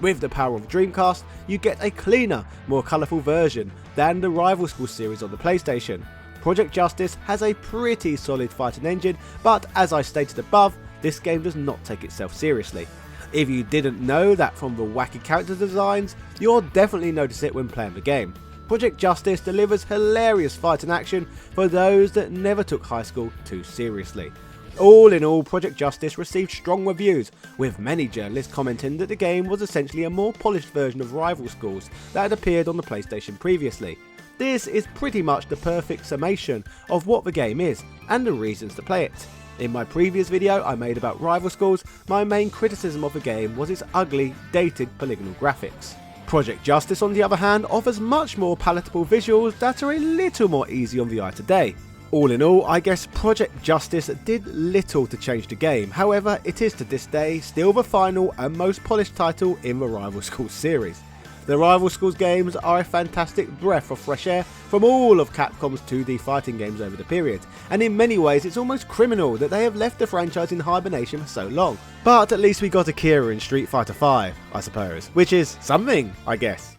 With the power of Dreamcast, you get a cleaner, more colourful version than the Rival Schools series on the PlayStation. Project Justice has a pretty solid fighting engine, but as I stated above, this game does not take itself seriously. If you didn't know that from the wacky character designs, you'll definitely notice it when playing the game. Project Justice delivers hilarious fighting action for those that never took high school too seriously. All in all, Project Justice received strong reviews, with many journalists commenting that the game was essentially a more polished version of Rival Schools that had appeared on the PlayStation previously. This is pretty much the perfect summation of what the game is, and the reasons to play it. In my previous video I made about Rival Schools, my main criticism of the game was its ugly, dated polygonal graphics. Project Justice, on the other hand, offers much more palatable visuals that are a little more easy on the eye today. All in all, I guess Project Justice did little to change the game, however it is to this day still the final and most polished title in the Rival Schools series. The Rival Schools games are a fantastic breath of fresh air from all of Capcom's 2D fighting games over the period, and in many ways it's almost criminal that they have left the franchise in hibernation for so long. But at least we got Akira in Street Fighter V, I suppose, which is something, I guess.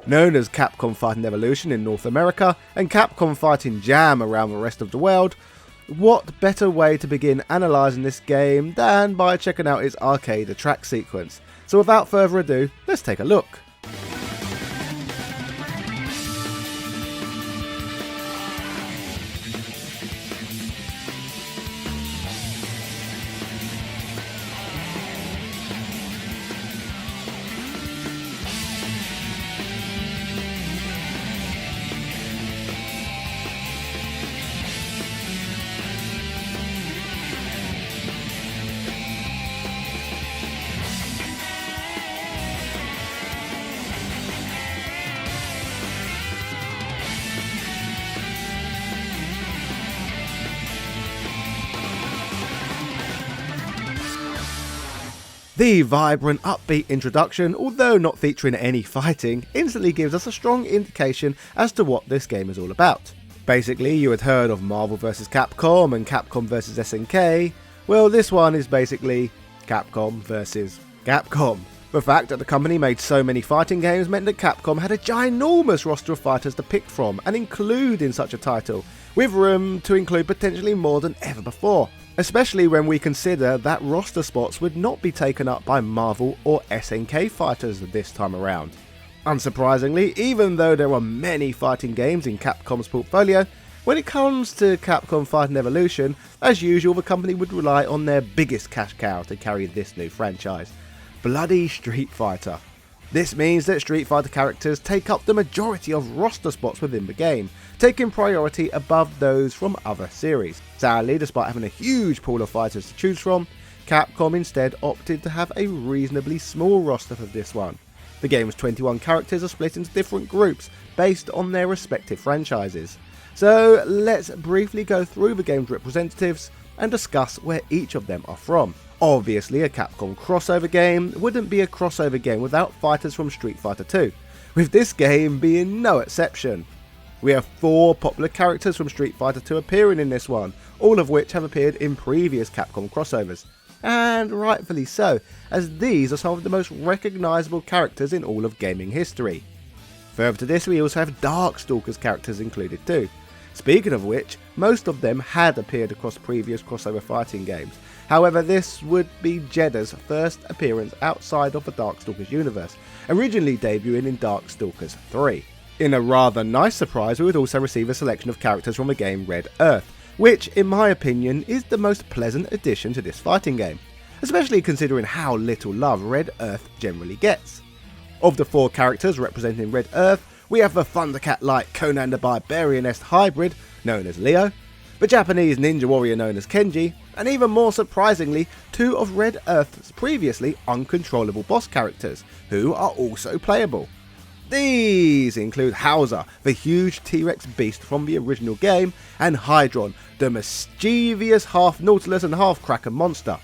Known as Capcom Fighting Evolution in North America and Capcom Fighting Jam around the rest of the world, what better way to begin analysing this game than by checking out its arcade track sequence. So without further ado, let's take a look. The vibrant, upbeat introduction, although not featuring any fighting, instantly gives us a strong indication as to what this game is all about. Basically, you had heard of Marvel vs Capcom and Capcom vs SNK, well this one is basically Capcom vs Capcom. The fact that the company made so many fighting games meant that Capcom had a ginormous roster of fighters to pick from and include in such a title, with room to include potentially more than ever before. Especially when we consider that roster spots would not be taken up by Marvel or SNK fighters this time around. Unsurprisingly, even though there are many fighting games in Capcom's portfolio, when it comes to Capcom Fighting Evolution, as usual the company would rely on their biggest cash cow to carry this new franchise: bloody Street Fighter. This means that Street Fighter characters take up the majority of roster spots within the game, taking priority above those from other series. Sadly, despite having a huge pool of fighters to choose from, Capcom instead opted to have a reasonably small roster for this one. The game's 21 characters are split into different groups based on their respective franchises. So let's briefly go through the game's representatives and discuss where each of them are from. Obviously, a Capcom crossover game wouldn't be a crossover game without fighters from Street Fighter 2, with this game being no exception. We have 4 popular characters from Street Fighter 2 appearing in this one, all of which have appeared in previous Capcom crossovers, and rightfully so, as these are some of the most recognisable characters in all of gaming history. Further to this, we also have Darkstalkers characters included too. Speaking of which, most of them had appeared across previous crossover fighting games. However, this would be Jedda's first appearance outside of the Darkstalkers universe, originally debuting in Darkstalkers 3. In a rather nice surprise, we would also receive a selection of characters from the game Red Earth, which, in my opinion, is the most pleasant addition to this fighting game, especially considering how little love Red Earth generally gets. Of the 4 characters representing Red Earth, we have the Thundercat-like Conan the Barbarian-esque hybrid, known as Leo, the Japanese ninja warrior known as Kenji, and even more surprisingly, 2 of Red Earth's previously uncontrollable boss characters, who are also playable. These include Hauser, the huge T-Rex beast from the original game, and Hydron, the mischievous half Nautilus and half Kraken monster.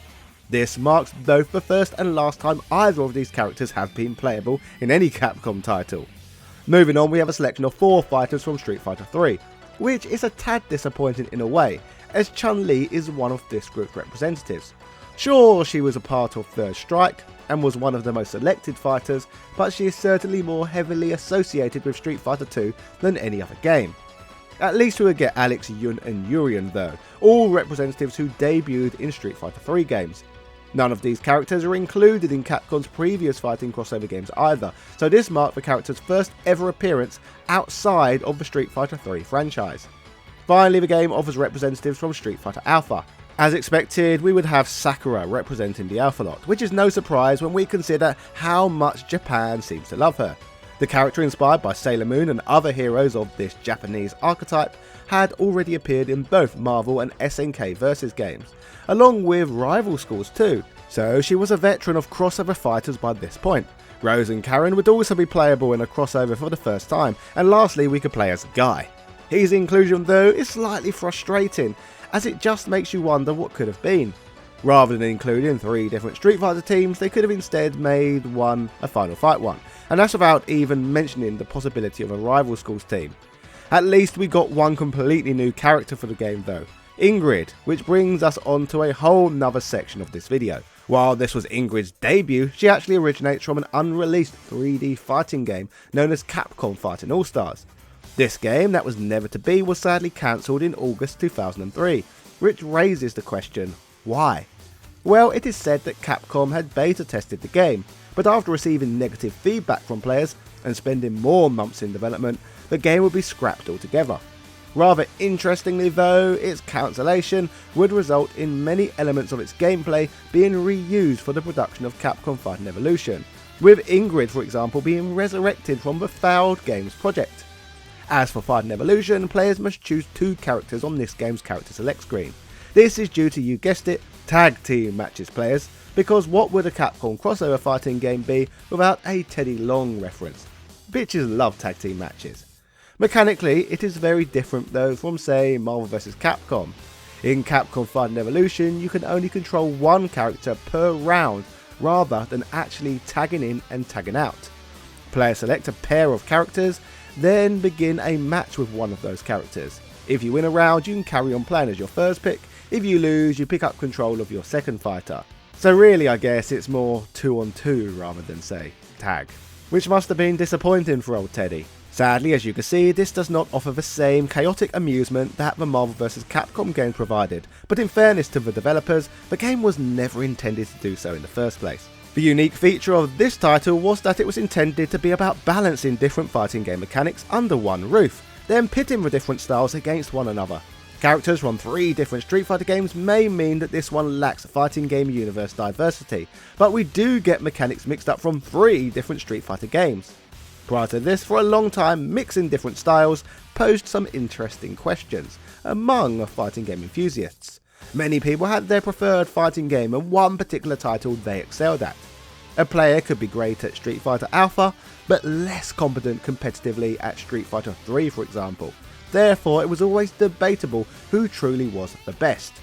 This marks both the first and last time either of these characters have been playable in any Capcom title. Moving on, we have a selection of 4 fighters from Street Fighter 3, which is a tad disappointing in a way, as Chun-Li is one of this group's representatives. Sure, she was a part of Third Strike, and was one of the most selected fighters, but she is certainly more heavily associated with Street Fighter 2 than any other game. At least we would get Alex, Yun and Urien though, all representatives who debuted in Street Fighter 3 games. None of these characters are included in Capcom's previous fighting crossover games either, so this marked the character's first ever appearance outside of the Street Fighter 3 franchise. Finally, the game offers representatives from Street Fighter Alpha. As expected, we would have Sakura representing the Alpha Lot, which is no surprise when we consider how much Japan seems to love her. The character, inspired by Sailor Moon and other heroes of this Japanese archetype, had already appeared in both Marvel and SNK Versus games, along with rival schools too, so she was a veteran of crossover fighters by this point. Rose and Karen would also be playable in a crossover for the first time, and lastly we could play as Guy. His inclusion though is slightly frustrating, as it just makes you wonder what could have been. Rather than including 3 different Street Fighter teams, they could have instead made one a Final Fight one, and that's without even mentioning the possibility of a rival schools team. At least we got one completely new character for the game though, Ingrid, which brings us on to a whole nother section of this video. While this was Ingrid's debut, she actually originates from an unreleased 3D fighting game known as Capcom Fighting All-Stars. This game that was never to be was sadly cancelled in August 2003, which raises the question, why? Well, it is said that Capcom had beta tested the game, but after receiving negative feedback from players and spending more months in development, the game would be scrapped altogether. Rather interestingly though, its cancellation would result in many elements of its gameplay being reused for the production of Capcom Fighting Evolution, with Ingrid for example being resurrected from the failed game's project. As for Fighting Evolution, players must choose 2 characters on this game's character select screen. This is due to, you guessed it, tag team matches players, because what would a Capcom crossover fighting game be without a Teddy Long reference? Bitches love tag team matches. Mechanically, it is very different though from say Marvel vs Capcom. In Capcom Fighting Evolution, you can only control 1 character per round rather than actually tagging in and tagging out. Players select a pair of characters, then begin a match with one of those characters. If you win a round, you can carry on playing as your first pick. If you lose, you pick up control of your second fighter. So really I guess it's more 2 on 2 rather than say tag, which must have been disappointing for old Teddy. Sadly, as you can see, this does not offer the same chaotic amusement that the Marvel vs Capcom game provided, but in fairness to the developers, the game was never intended to do so in the first place. The unique feature of this title was that it was intended to be about balancing different fighting game mechanics under one roof, then pitting the different styles against one another. Characters from 3 different Street Fighter games may mean that this one lacks fighting game universe diversity, but we do get mechanics mixed up from 3 different Street Fighter games. Prior to this, for a long time, mixing different styles posed some interesting questions among fighting game enthusiasts. Many people had their preferred fighting game and one particular title they excelled at. A player could be great at Street Fighter Alpha, but less competent competitively at Street Fighter 3 for example. Therefore, it was always debatable who truly was the best.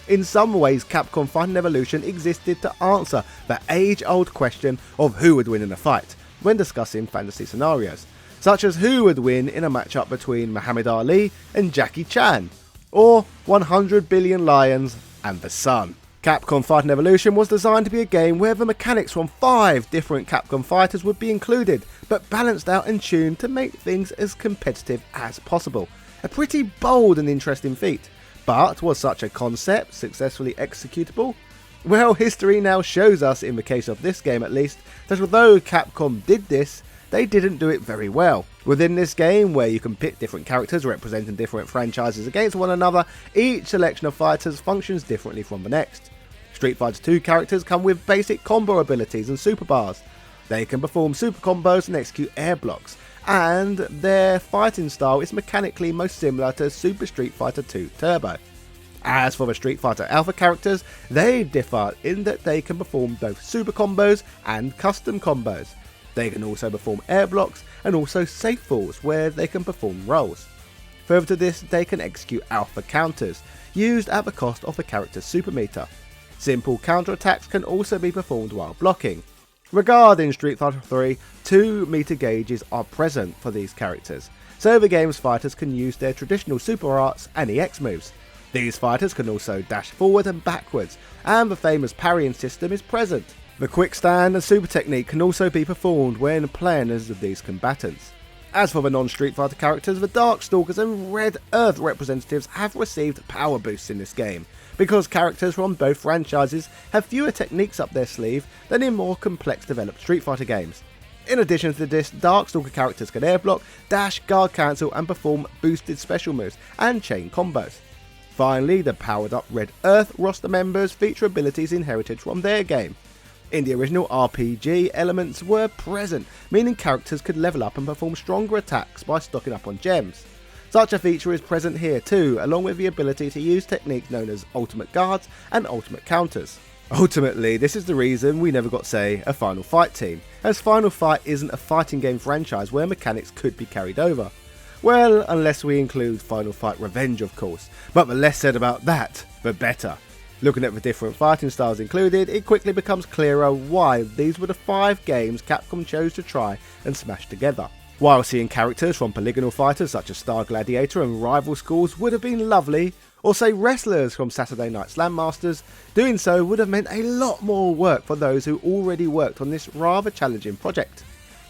In some ways, Capcom Fighting Evolution existed to answer the age-old question of who would win in a fight, when discussing fantasy scenarios, such as who would win in a matchup between Muhammad Ali and Jackie Chan, or 100 Billion Lions and the Sun. Capcom Fighting Evolution was designed to be a game where the mechanics from 5 different Capcom fighters would be included, but balanced out and tuned to make things as competitive as possible. A pretty bold and interesting feat, but was such a concept successfully executable? Well, history now shows us, in the case of this game at least, that although Capcom did this, they didn't do it very well. Within this game, where you can pick different characters representing different franchises against one another, each selection of fighters functions differently from the next. Street Fighter 2 characters come with basic combo abilities and super bars. They can perform super combos and execute air blocks, and their fighting style is mechanically most similar to Super Street Fighter 2 Turbo. As for the Street Fighter Alpha characters, they differ in that they can perform both super combos and custom combos. They can also perform air blocks and also safe falls where they can perform rolls. Further to this, they can execute alpha counters, used at the cost of the character's super meter. Simple counter attacks can also be performed while blocking. Regarding Street Fighter 3, 2 meter gauges are present for these characters, so the game's fighters can use their traditional super arts and EX moves. These fighters can also dash forward and backwards, and the famous parrying system is present. The quick stand and super technique can also be performed when playing as these combatants. As for the non-Street Fighter characters, the Darkstalkers and Red Earth representatives have received power boosts in this game, because characters from both franchises have fewer techniques up their sleeve than in more complex developed Street Fighter games. In addition to this, Darkstalker characters can air block, dash, guard cancel and perform boosted special moves and chain combos. Finally, the powered up Red Earth roster members feature abilities inherited from their game. In the original, RPG elements were present, meaning characters could level up and perform stronger attacks by stocking up on gems. Such a feature is present here too, along with the ability to use techniques known as ultimate guards and ultimate counters. Ultimately, this is the reason we never got, say, a Final Fight team, as Final Fight isn't a fighting game franchise where mechanics could be carried over. Well, unless we include Final Fight Revenge of course, but the less said about that, the better. Looking at the different fighting styles included, it quickly becomes clearer why these were the 5 games Capcom chose to try and smash together. While seeing characters from polygonal fighters such as Star Gladiator and rival schools would have been lovely, or say wrestlers from Saturday Night Slam Masters, doing so would have meant a lot more work for those who already worked on this rather challenging project.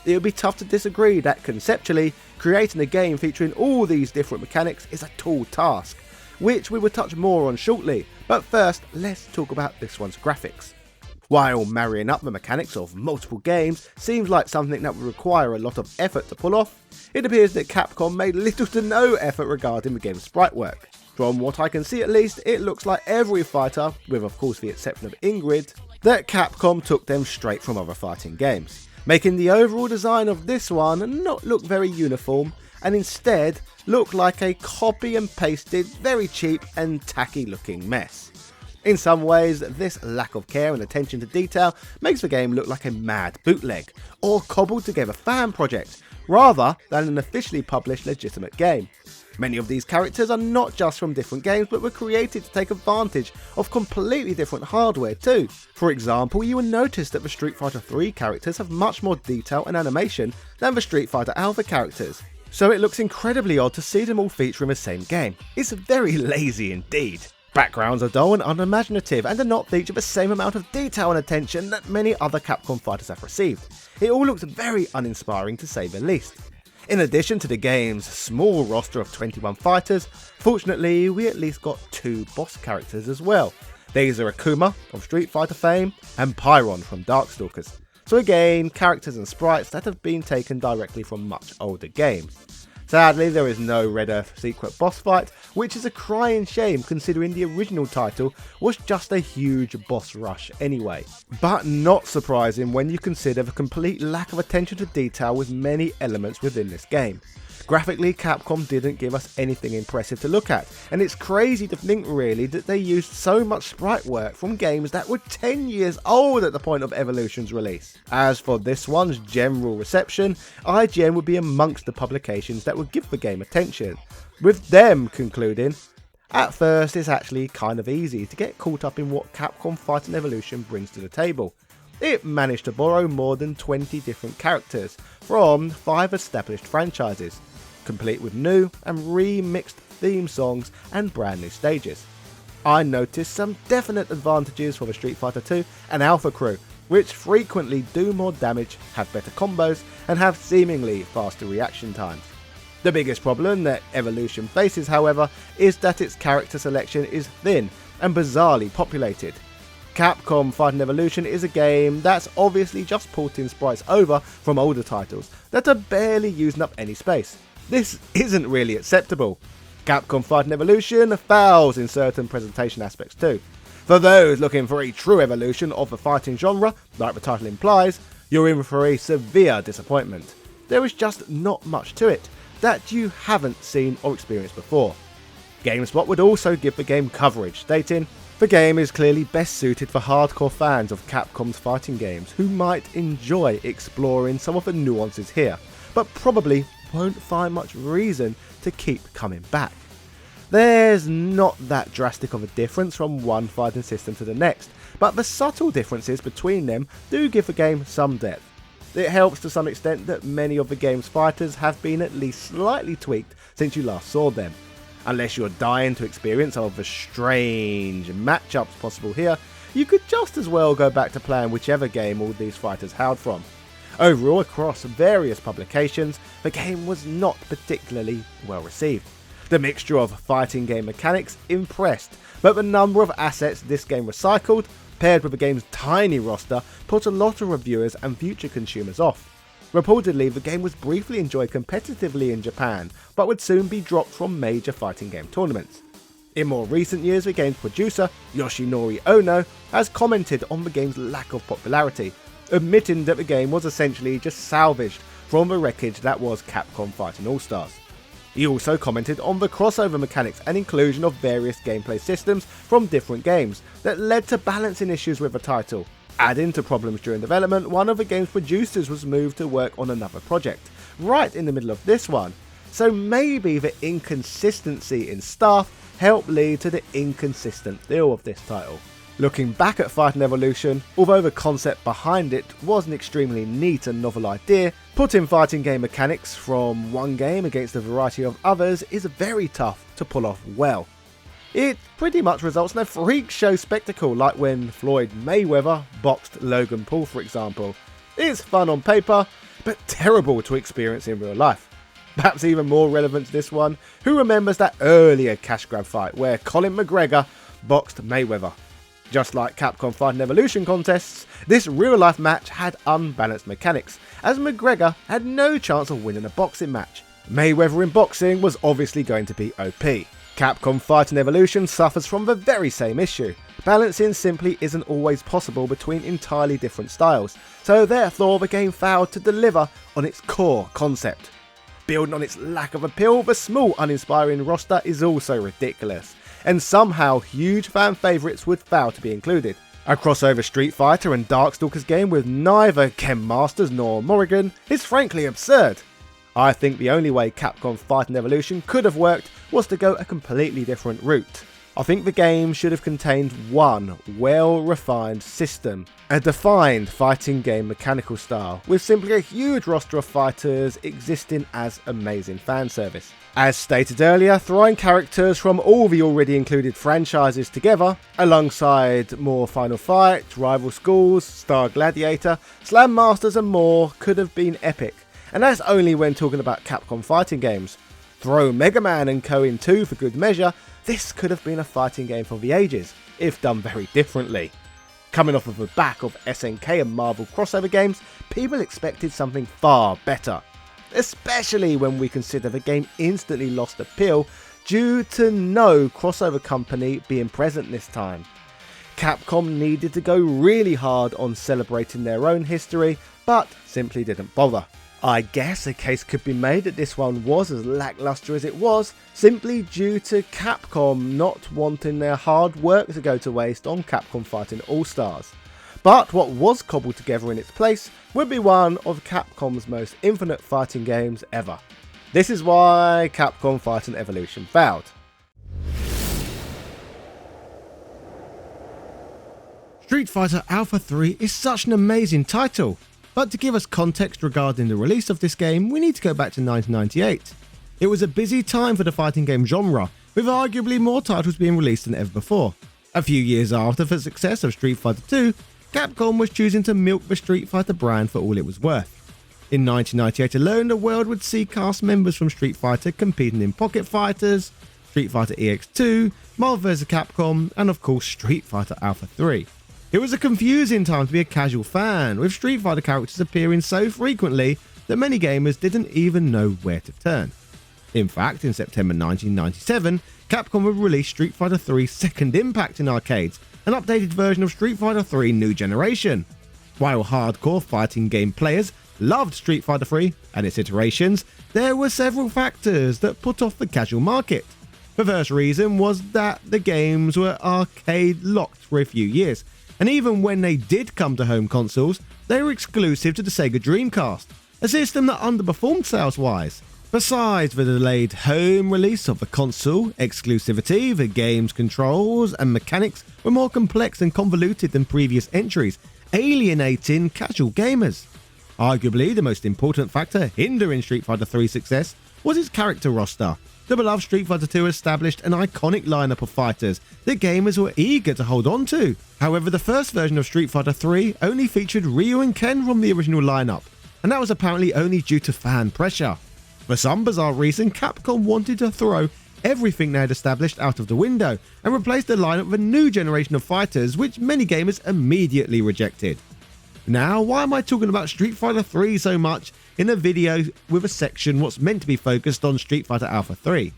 It would be tough to disagree that conceptually, creating a game featuring all these different mechanics is a tall task, which we will touch more on shortly, but first let's talk about this one's graphics. While marrying up the mechanics of multiple games seems like something that would require a lot of effort to pull off, it appears that Capcom made little to no effort regarding the game's sprite work. From what I can see at least, it looks like every fighter, with of course the exception of Ingrid, that Capcom took them straight from other fighting games, making the overall design of this one not look very uniform and instead look like a copy and pasted, very cheap and tacky looking mess. In some ways, this lack of care and attention to detail makes the game look like a mad bootleg or cobbled together fan project, rather than an officially published legitimate game. Many of these characters are not just from different games but were created to take advantage of completely different hardware too. For example, you will notice that the Street Fighter 3 characters have much more detail and animation than the Street Fighter Alpha characters, so it looks incredibly odd to see them all feature in the same game. It's very lazy indeed. Backgrounds are dull and unimaginative and do not feature the same amount of detail and attention that many other Capcom fighters have received. It all looks very uninspiring to say the least. In addition to the game's small roster of 21 fighters, fortunately we at least got 2 boss characters as well. These are Akuma of Street Fighter fame and Pyron from Darkstalkers. So again, characters and sprites that have been taken directly from much older games. Sadly, there is no Red Earth secret boss fight, which is a crying shame considering the original title was just a huge boss rush anyway. But not surprising when you consider the complete lack of attention to detail with many elements within this game. Graphically, Capcom didn't give us anything impressive to look at, and it's crazy to think really that they used so much sprite work from games that were 10 years old at the point of Evolution's release. As for this one's general reception, IGN would be amongst the publications that would give the game attention, with them concluding, at first it's actually kind of easy to get caught up in what Capcom Fighting Evolution brings to the table. It managed to borrow more than 20 different characters from 5 established franchises, complete with new and remixed theme songs and brand new stages. I noticed some definite advantages for the Street Fighter 2 and Alpha crew, which frequently do more damage, have better combos, and have seemingly faster reaction times. The biggest problem that Evolution faces, however, is that its character selection is thin and bizarrely populated. Capcom Fighting Evolution is a game that's obviously just porting sprites over from older titles that are barely using up any space. This isn't really acceptable. Capcom Fighting Evolution fails in certain presentation aspects too. For those looking for a true evolution of the fighting genre, like the title implies, you're in for a severe disappointment. There is just not much to it that you haven't seen or experienced before. GameSpot would also give the game coverage, stating, "The game is clearly best suited for hardcore fans of Capcom's fighting games who might enjoy exploring some of the nuances here, but probably won't find much reason to keep coming back." There's not that drastic of a difference from one fighting system to the next, but the subtle differences between them do give the game some depth. It helps to some extent that many of the game's fighters have been at least slightly tweaked since you last saw them. Unless you're dying to experience some of the strange matchups possible here, you could just as well go back to playing whichever game all these fighters hailed from. Overall, across various publications, the game was not particularly well received. The mixture of fighting game mechanics impressed, but the number of assets this game recycled, paired with the game's tiny roster, put a lot of reviewers and future consumers off. Reportedly, the game was briefly enjoyed competitively in Japan, but would soon be dropped from major fighting game tournaments. In more recent years, the game's producer, Yoshinori Ono, has commented on the game's lack of popularity, admitting that the game was essentially just salvaged from the wreckage that was Capcom Fighting All-Stars. He also commented on the crossover mechanics and inclusion of various gameplay systems from different games that led to balancing issues with the title. Adding to problems during development, one of the game's producers was moved to work on another project, right in the middle of this one. So maybe the inconsistency in staff helped lead to the inconsistent feel of this title. Looking back at Fighting Evolution, although the concept behind it was an extremely neat and novel idea, putting fighting game mechanics from one game against a variety of others is very tough to pull off well. It pretty much results in a freak show spectacle like when Floyd Mayweather boxed Logan Paul, for example. It's fun on paper, but terrible to experience in real life. Perhaps even more relevant to this one, who remembers that earlier cash grab fight where Colin McGregor boxed Mayweather? Just like Capcom Fighting Evolution contests, this real life match had unbalanced mechanics, as McGregor had no chance of winning a boxing match. Mayweather in boxing was obviously going to be OP. Capcom Fighting Evolution suffers from the very same issue. Balancing simply isn't always possible between entirely different styles, so therefore the game failed to deliver on its core concept. Building on its lack of appeal, the small uninspiring roster is also ridiculous, and somehow huge fan favourites would fail to be included. A crossover Street Fighter and Darkstalkers game with neither Ken Masters nor Morrigan is frankly absurd. I think the only way Capcom Fighting Evolution could have worked was to go a completely different route. I think the game should have contained one well-refined system, a defined fighting game mechanical style, with simply a huge roster of fighters existing as amazing fan service. As stated earlier, throwing characters from all the already included franchises together, alongside more Final Fight, Rival Schools, Star Gladiator, Slam Masters and more could have been epic, and that's only when talking about Capcom fighting games. Throw Mega Man and Co in too for good measure, this could have been a fighting game for the ages, if done very differently. Coming off of the back of SNK and Marvel crossover games, people expected something far better. Especially when we consider the game instantly lost appeal due to no crossover company being present this time. Capcom needed to go really hard on celebrating their own history, but simply didn't bother. I guess a case could be made that this one was as lackluster as it was, simply due to Capcom not wanting their hard work to go to waste on Capcom Fighting All-Stars. But what was cobbled together in its place would be one of Capcom's most infinite fighting games ever. This is why Capcom Fighting Evolution failed. Street Fighter Alpha 3 is such an amazing title, but to give us context regarding the release of this game, we need to go back to 1998. It was a busy time for the fighting game genre, with arguably more titles being released than ever before. A few years after the success of Street Fighter 2, Capcom was choosing to milk the Street Fighter brand for all it was worth. In 1998 alone, the world would see cast members from Street Fighter competing in Pocket Fighters, Street Fighter EX2, Marvel vs. Capcom, and of course Street Fighter Alpha 3. It was a confusing time to be a casual fan, with Street Fighter characters appearing so frequently that many gamers didn't even know where to turn. In fact, in September 1997, Capcom would release Street Fighter 3 Second Impact in arcades, an updated version of Street Fighter 3 New Generation. While hardcore fighting game players loved Street Fighter 3 and its iterations, there were several factors that put off the casual market. The first reason was that the games were arcade locked for a few years, and even when they did come to home consoles, they were exclusive to the Sega Dreamcast, a system that underperformed sales-wise. Besides the delayed home release of the console, exclusivity, the game's controls and mechanics were more complex and convoluted than previous entries, alienating casual gamers. Arguably, the most important factor hindering Street Fighter 3's success was its character roster. The beloved Street Fighter 2 established an iconic lineup of fighters that gamers were eager to hold on to. However, the first version of Street Fighter 3 only featured Ryu and Ken from the original lineup, and that was apparently only due to fan pressure. For some bizarre reason, Capcom wanted to throw everything they had established out of the window and replace the lineup with a new generation of fighters, which many gamers immediately rejected. Now, why am I talking about Street Fighter 3 so much in a video with a section what's meant to be focused on Street Fighter Alpha 3?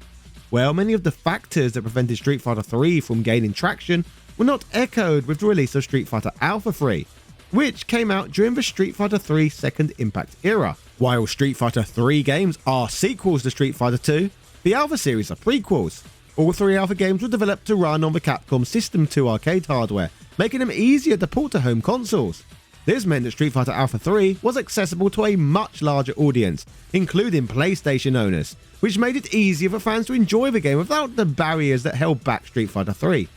Well, many of the factors that prevented Street Fighter 3 from gaining traction were not echoed with the release of Street Fighter Alpha 3, which came out during the Street Fighter 3 Second Impact era. While Street Fighter 3 games are sequels to Street Fighter 2, the Alpha series are prequels. All 3 Alpha games were developed to run on the Capcom System 2 arcade hardware, making them easier to port to home consoles. This meant that Street Fighter Alpha 3 was accessible to a much larger audience, including PlayStation owners, which made it easier for fans to enjoy the game without the barriers that held back Street Fighter 3.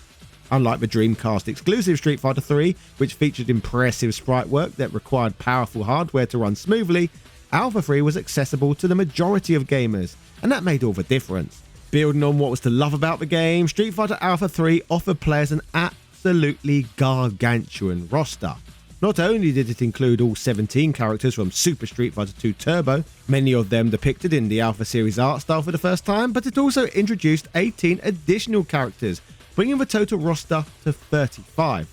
Unlike the Dreamcast exclusive Street Fighter 3, which featured impressive sprite work that required powerful hardware to run smoothly, Alpha 3 was accessible to the majority of gamers, and that made all the difference. Building on what was to love about the game, Street Fighter Alpha 3 offered players an absolutely gargantuan roster. Not only did it include all 17 characters from Super Street Fighter 2 Turbo, many of them depicted in the Alpha series art style for the first time, but it also introduced 18 additional characters, bringing the total roster to 35.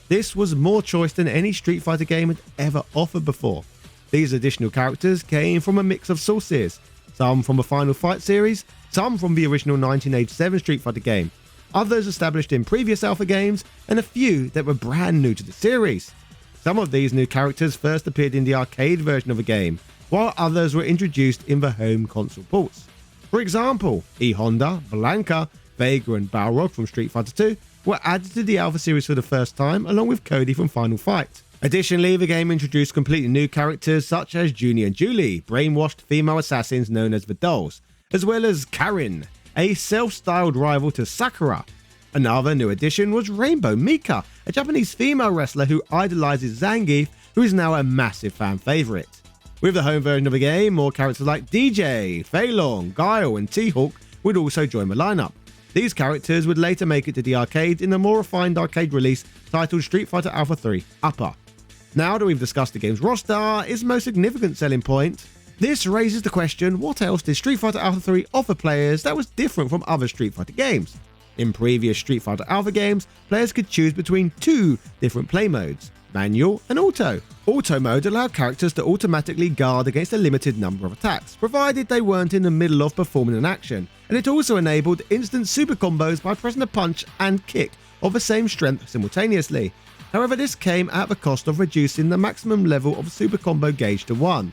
This was more choice than any Street Fighter game had ever offered before. These additional characters came from a mix of sources, some from the Final Fight series, some from the original 1987 Street Fighter game, others established in previous Alpha games, and a few that were brand new to the series. Some of these new characters first appeared in the arcade version of the game, while others were introduced in the home console ports. For example, E-Honda, Blanca, Vega and Balrog from Street Fighter 2 were added to the Alpha series for the first time, along with Cody from Final Fight. Additionally, the game introduced completely new characters such as Junie and Julie, brainwashed female assassins known as the Dolls, as well as Karin, a self-styled rival to Sakura. Another new addition was Rainbow Mika, a Japanese female wrestler who idolizes Zangief, who is now a massive fan favorite. With the home version of the game, more characters like DJ, Fei Long, Guile and T-Hawk would also join the lineup. These characters would later make it to the arcade in a more refined arcade release titled Street Fighter Alpha 3 Upper. Now that we've discussed the game's roster, its most significant selling point, this raises the question, what else did Street Fighter Alpha 3 offer players that was different from other Street Fighter games? In previous Street Fighter Alpha games, players could choose between 2 different play modes, manual and auto. Auto mode allowed characters to automatically guard against a limited number of attacks, provided they weren't in the middle of performing an action, and it also enabled instant super combos by pressing a punch and kick of the same strength simultaneously. However, this came at the cost of reducing the maximum level of super combo gauge to 1.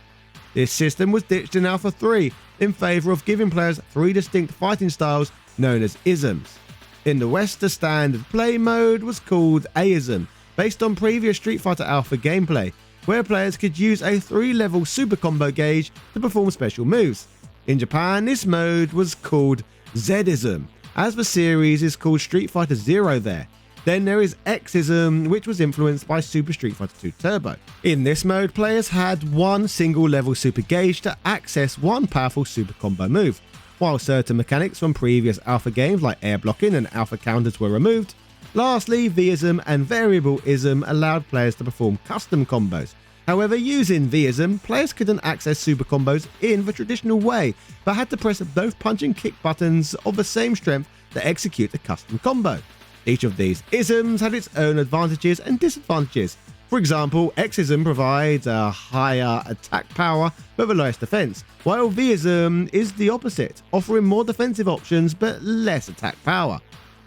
This system was ditched in Alpha 3 in favour of giving players 3 distinct fighting styles known as isms. In the West, the standard play mode was called Aism, based on previous Street Fighter Alpha gameplay, where players could use a 3-level super combo gauge to perform special moves. In Japan, this mode was called Zism, as the series is called Street Fighter Zero there. Then there is Xism, which was influenced by Super Street Fighter 2 Turbo. In this mode, players had one single level super gauge to access one powerful super combo move. While certain mechanics from previous Alpha games like air blocking and Alpha counters were removed. Lastly, V-ism and Variable ism allowed players to perform custom combos. However, using V-ism, players couldn't access super combos in the traditional way, but had to press both punch and kick buttons of the same strength to execute a custom combo. Each of these isms had its own advantages and disadvantages. For example, Xism provides a higher attack power but the lowest defense, while V-ism is the opposite, offering more defensive options but less attack power.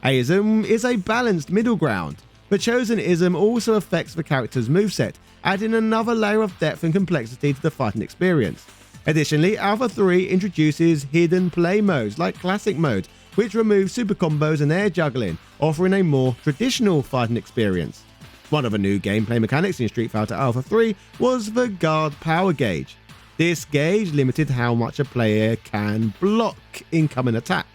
Aism is a balanced middle ground. The chosen ism also affects the character's moveset, adding another layer of depth and complexity to the fighting experience. Additionally, Alpha 3 introduces hidden play modes like Classic Mode, which removes super combos and air juggling, offering a more traditional fighting experience. One of the new gameplay mechanics in Street Fighter Alpha 3 was the guard power gauge. This gauge limited how much a player can block incoming attacks.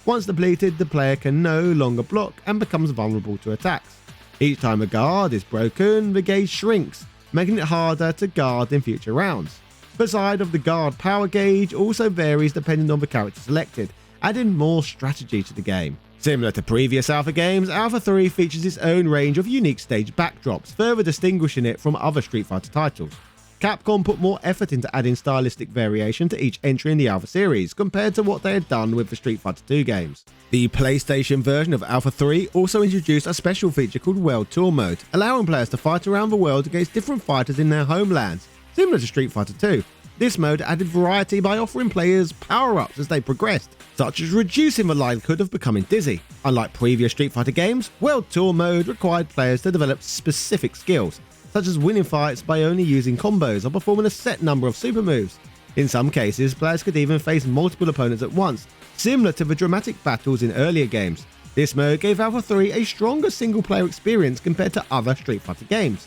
Once depleted, the player can no longer block and becomes vulnerable to attacks. Each time a guard is broken, the gauge shrinks, making it harder to guard in future rounds. The side of the guard power gauge also varies depending on the character selected, adding more strategy to the game. Similar to previous Alpha games, Alpha 3 features its own range of unique stage backdrops, further distinguishing it from other Street Fighter titles. Capcom put more effort into adding stylistic variation to each entry in the Alpha series compared to what they had done with the Street Fighter 2 games. The PlayStation version of Alpha 3 also introduced a special feature called World Tour Mode, allowing players to fight around the world against different fighters in their homelands, similar to Street Fighter 2. This mode added variety by offering players power-ups as they progressed, such as reducing the likelihood of becoming dizzy. Unlike previous Street Fighter games, World Tour mode required players to develop specific skills, such as winning fights by only using combos or performing a set number of super moves. In some cases, players could even face multiple opponents at once, similar to the dramatic battles in earlier games. This mode gave Alpha 3 a stronger single-player experience compared to other Street Fighter games.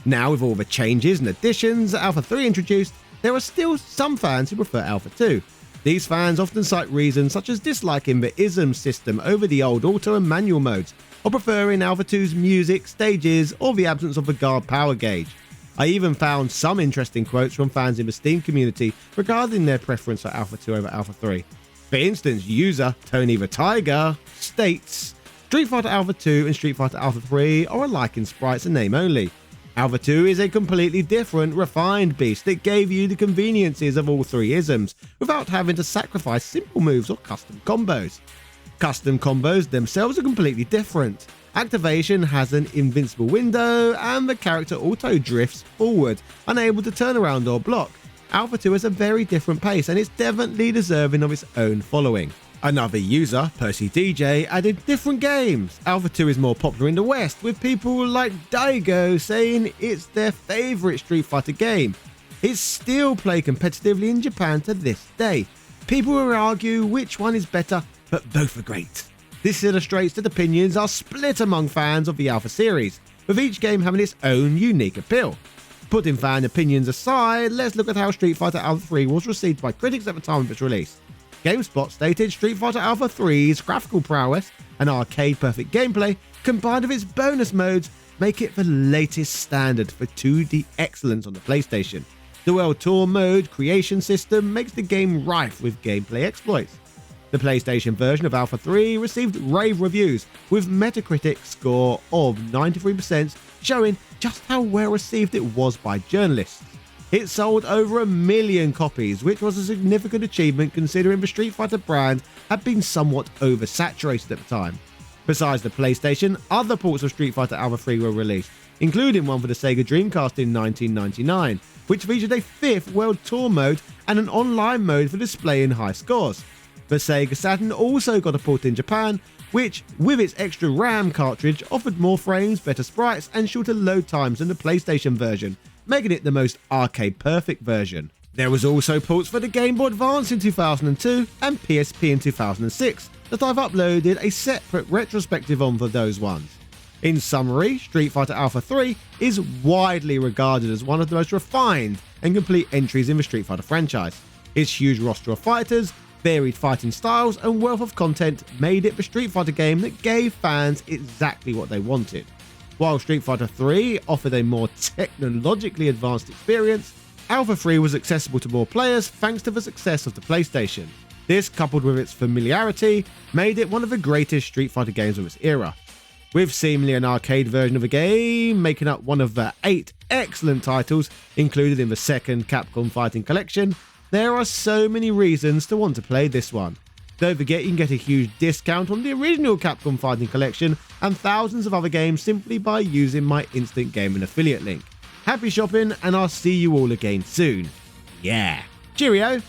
Now, with all the changes and additions that Alpha 3 introduced, there are still some fans who prefer Alpha 2. These fans often cite reasons such as disliking the ISM system over the old auto and manual modes, or preferring Alpha 2's music, stages, or the absence of a guard power gauge. I even found some interesting quotes from fans in the Steam community regarding their preference for Alpha 2 over Alpha 3. For instance, user Tony the Tiger states, Street Fighter Alpha 2 and Street Fighter Alpha 3 are alike in sprites and name only. Alpha 2 is a completely different, refined beast that gave you the conveniences of all three isms, without having to sacrifice simple moves or custom combos. Custom combos themselves are completely different. Activation has an invincible window, and the character auto drifts forward, unable to turn around or block. Alpha 2 has a very different pace, and it's definitely deserving of its own following. Another user, Percy DJ, added different games. Alpha 2 is more popular in the West, with people like Daigo saying it's their favourite Street Fighter game. It's still played competitively in Japan to this day. People will argue which one is better, but both are great. This illustrates that opinions are split among fans of the Alpha series, with each game having its own unique appeal. Putting fan opinions aside, let's look at how Street Fighter Alpha 3 was received by critics at the time of its release. GameSpot stated Street Fighter Alpha 3's graphical prowess and arcade-perfect gameplay, combined with its bonus modes, make it the latest standard for 2D excellence on the PlayStation. The World Tour mode creation system makes the game rife with gameplay exploits. The PlayStation version of Alpha 3 received rave reviews, with Metacritic score of 93%, showing just how well received it was by journalists. It sold over 1 million copies, which was a significant achievement considering the Street Fighter brand had been somewhat oversaturated at the time. Besides the PlayStation, other ports of Street Fighter Alpha 3 were released, including one for the Sega Dreamcast in 1999, which featured a 5th World Tour mode and an online mode for displaying high scores. The Sega Saturn also got a port in Japan, which, with its extra RAM cartridge, offered more frames, better sprites, and shorter load times than the PlayStation version, making it the most arcade-perfect version. There was also ports for the Game Boy Advance in 2002 and PSP in 2006 that I've uploaded a separate retrospective on for those ones. In summary, Street Fighter Alpha 3 is widely regarded as one of the most refined and complete entries in the Street Fighter franchise. Its huge roster of fighters, varied fighting styles, and wealth of content made it the Street Fighter game that gave fans exactly what they wanted. While Street Fighter 3 offered a more technologically advanced experience, Alpha 3 was accessible to more players thanks to the success of the PlayStation. This, coupled with its familiarity, made it one of the greatest Street Fighter games of its era. With seemingly an arcade version of the game making up one of the 8 excellent titles included in the second Capcom Fighting Collection, there are so many reasons to want to play this one. Don't forget you can get a huge discount on the original Capcom Fighting Collection and thousands of other games simply by using my Instant Gaming affiliate link. Happy shopping, and I'll see you all again soon. Yeah. Cheerio!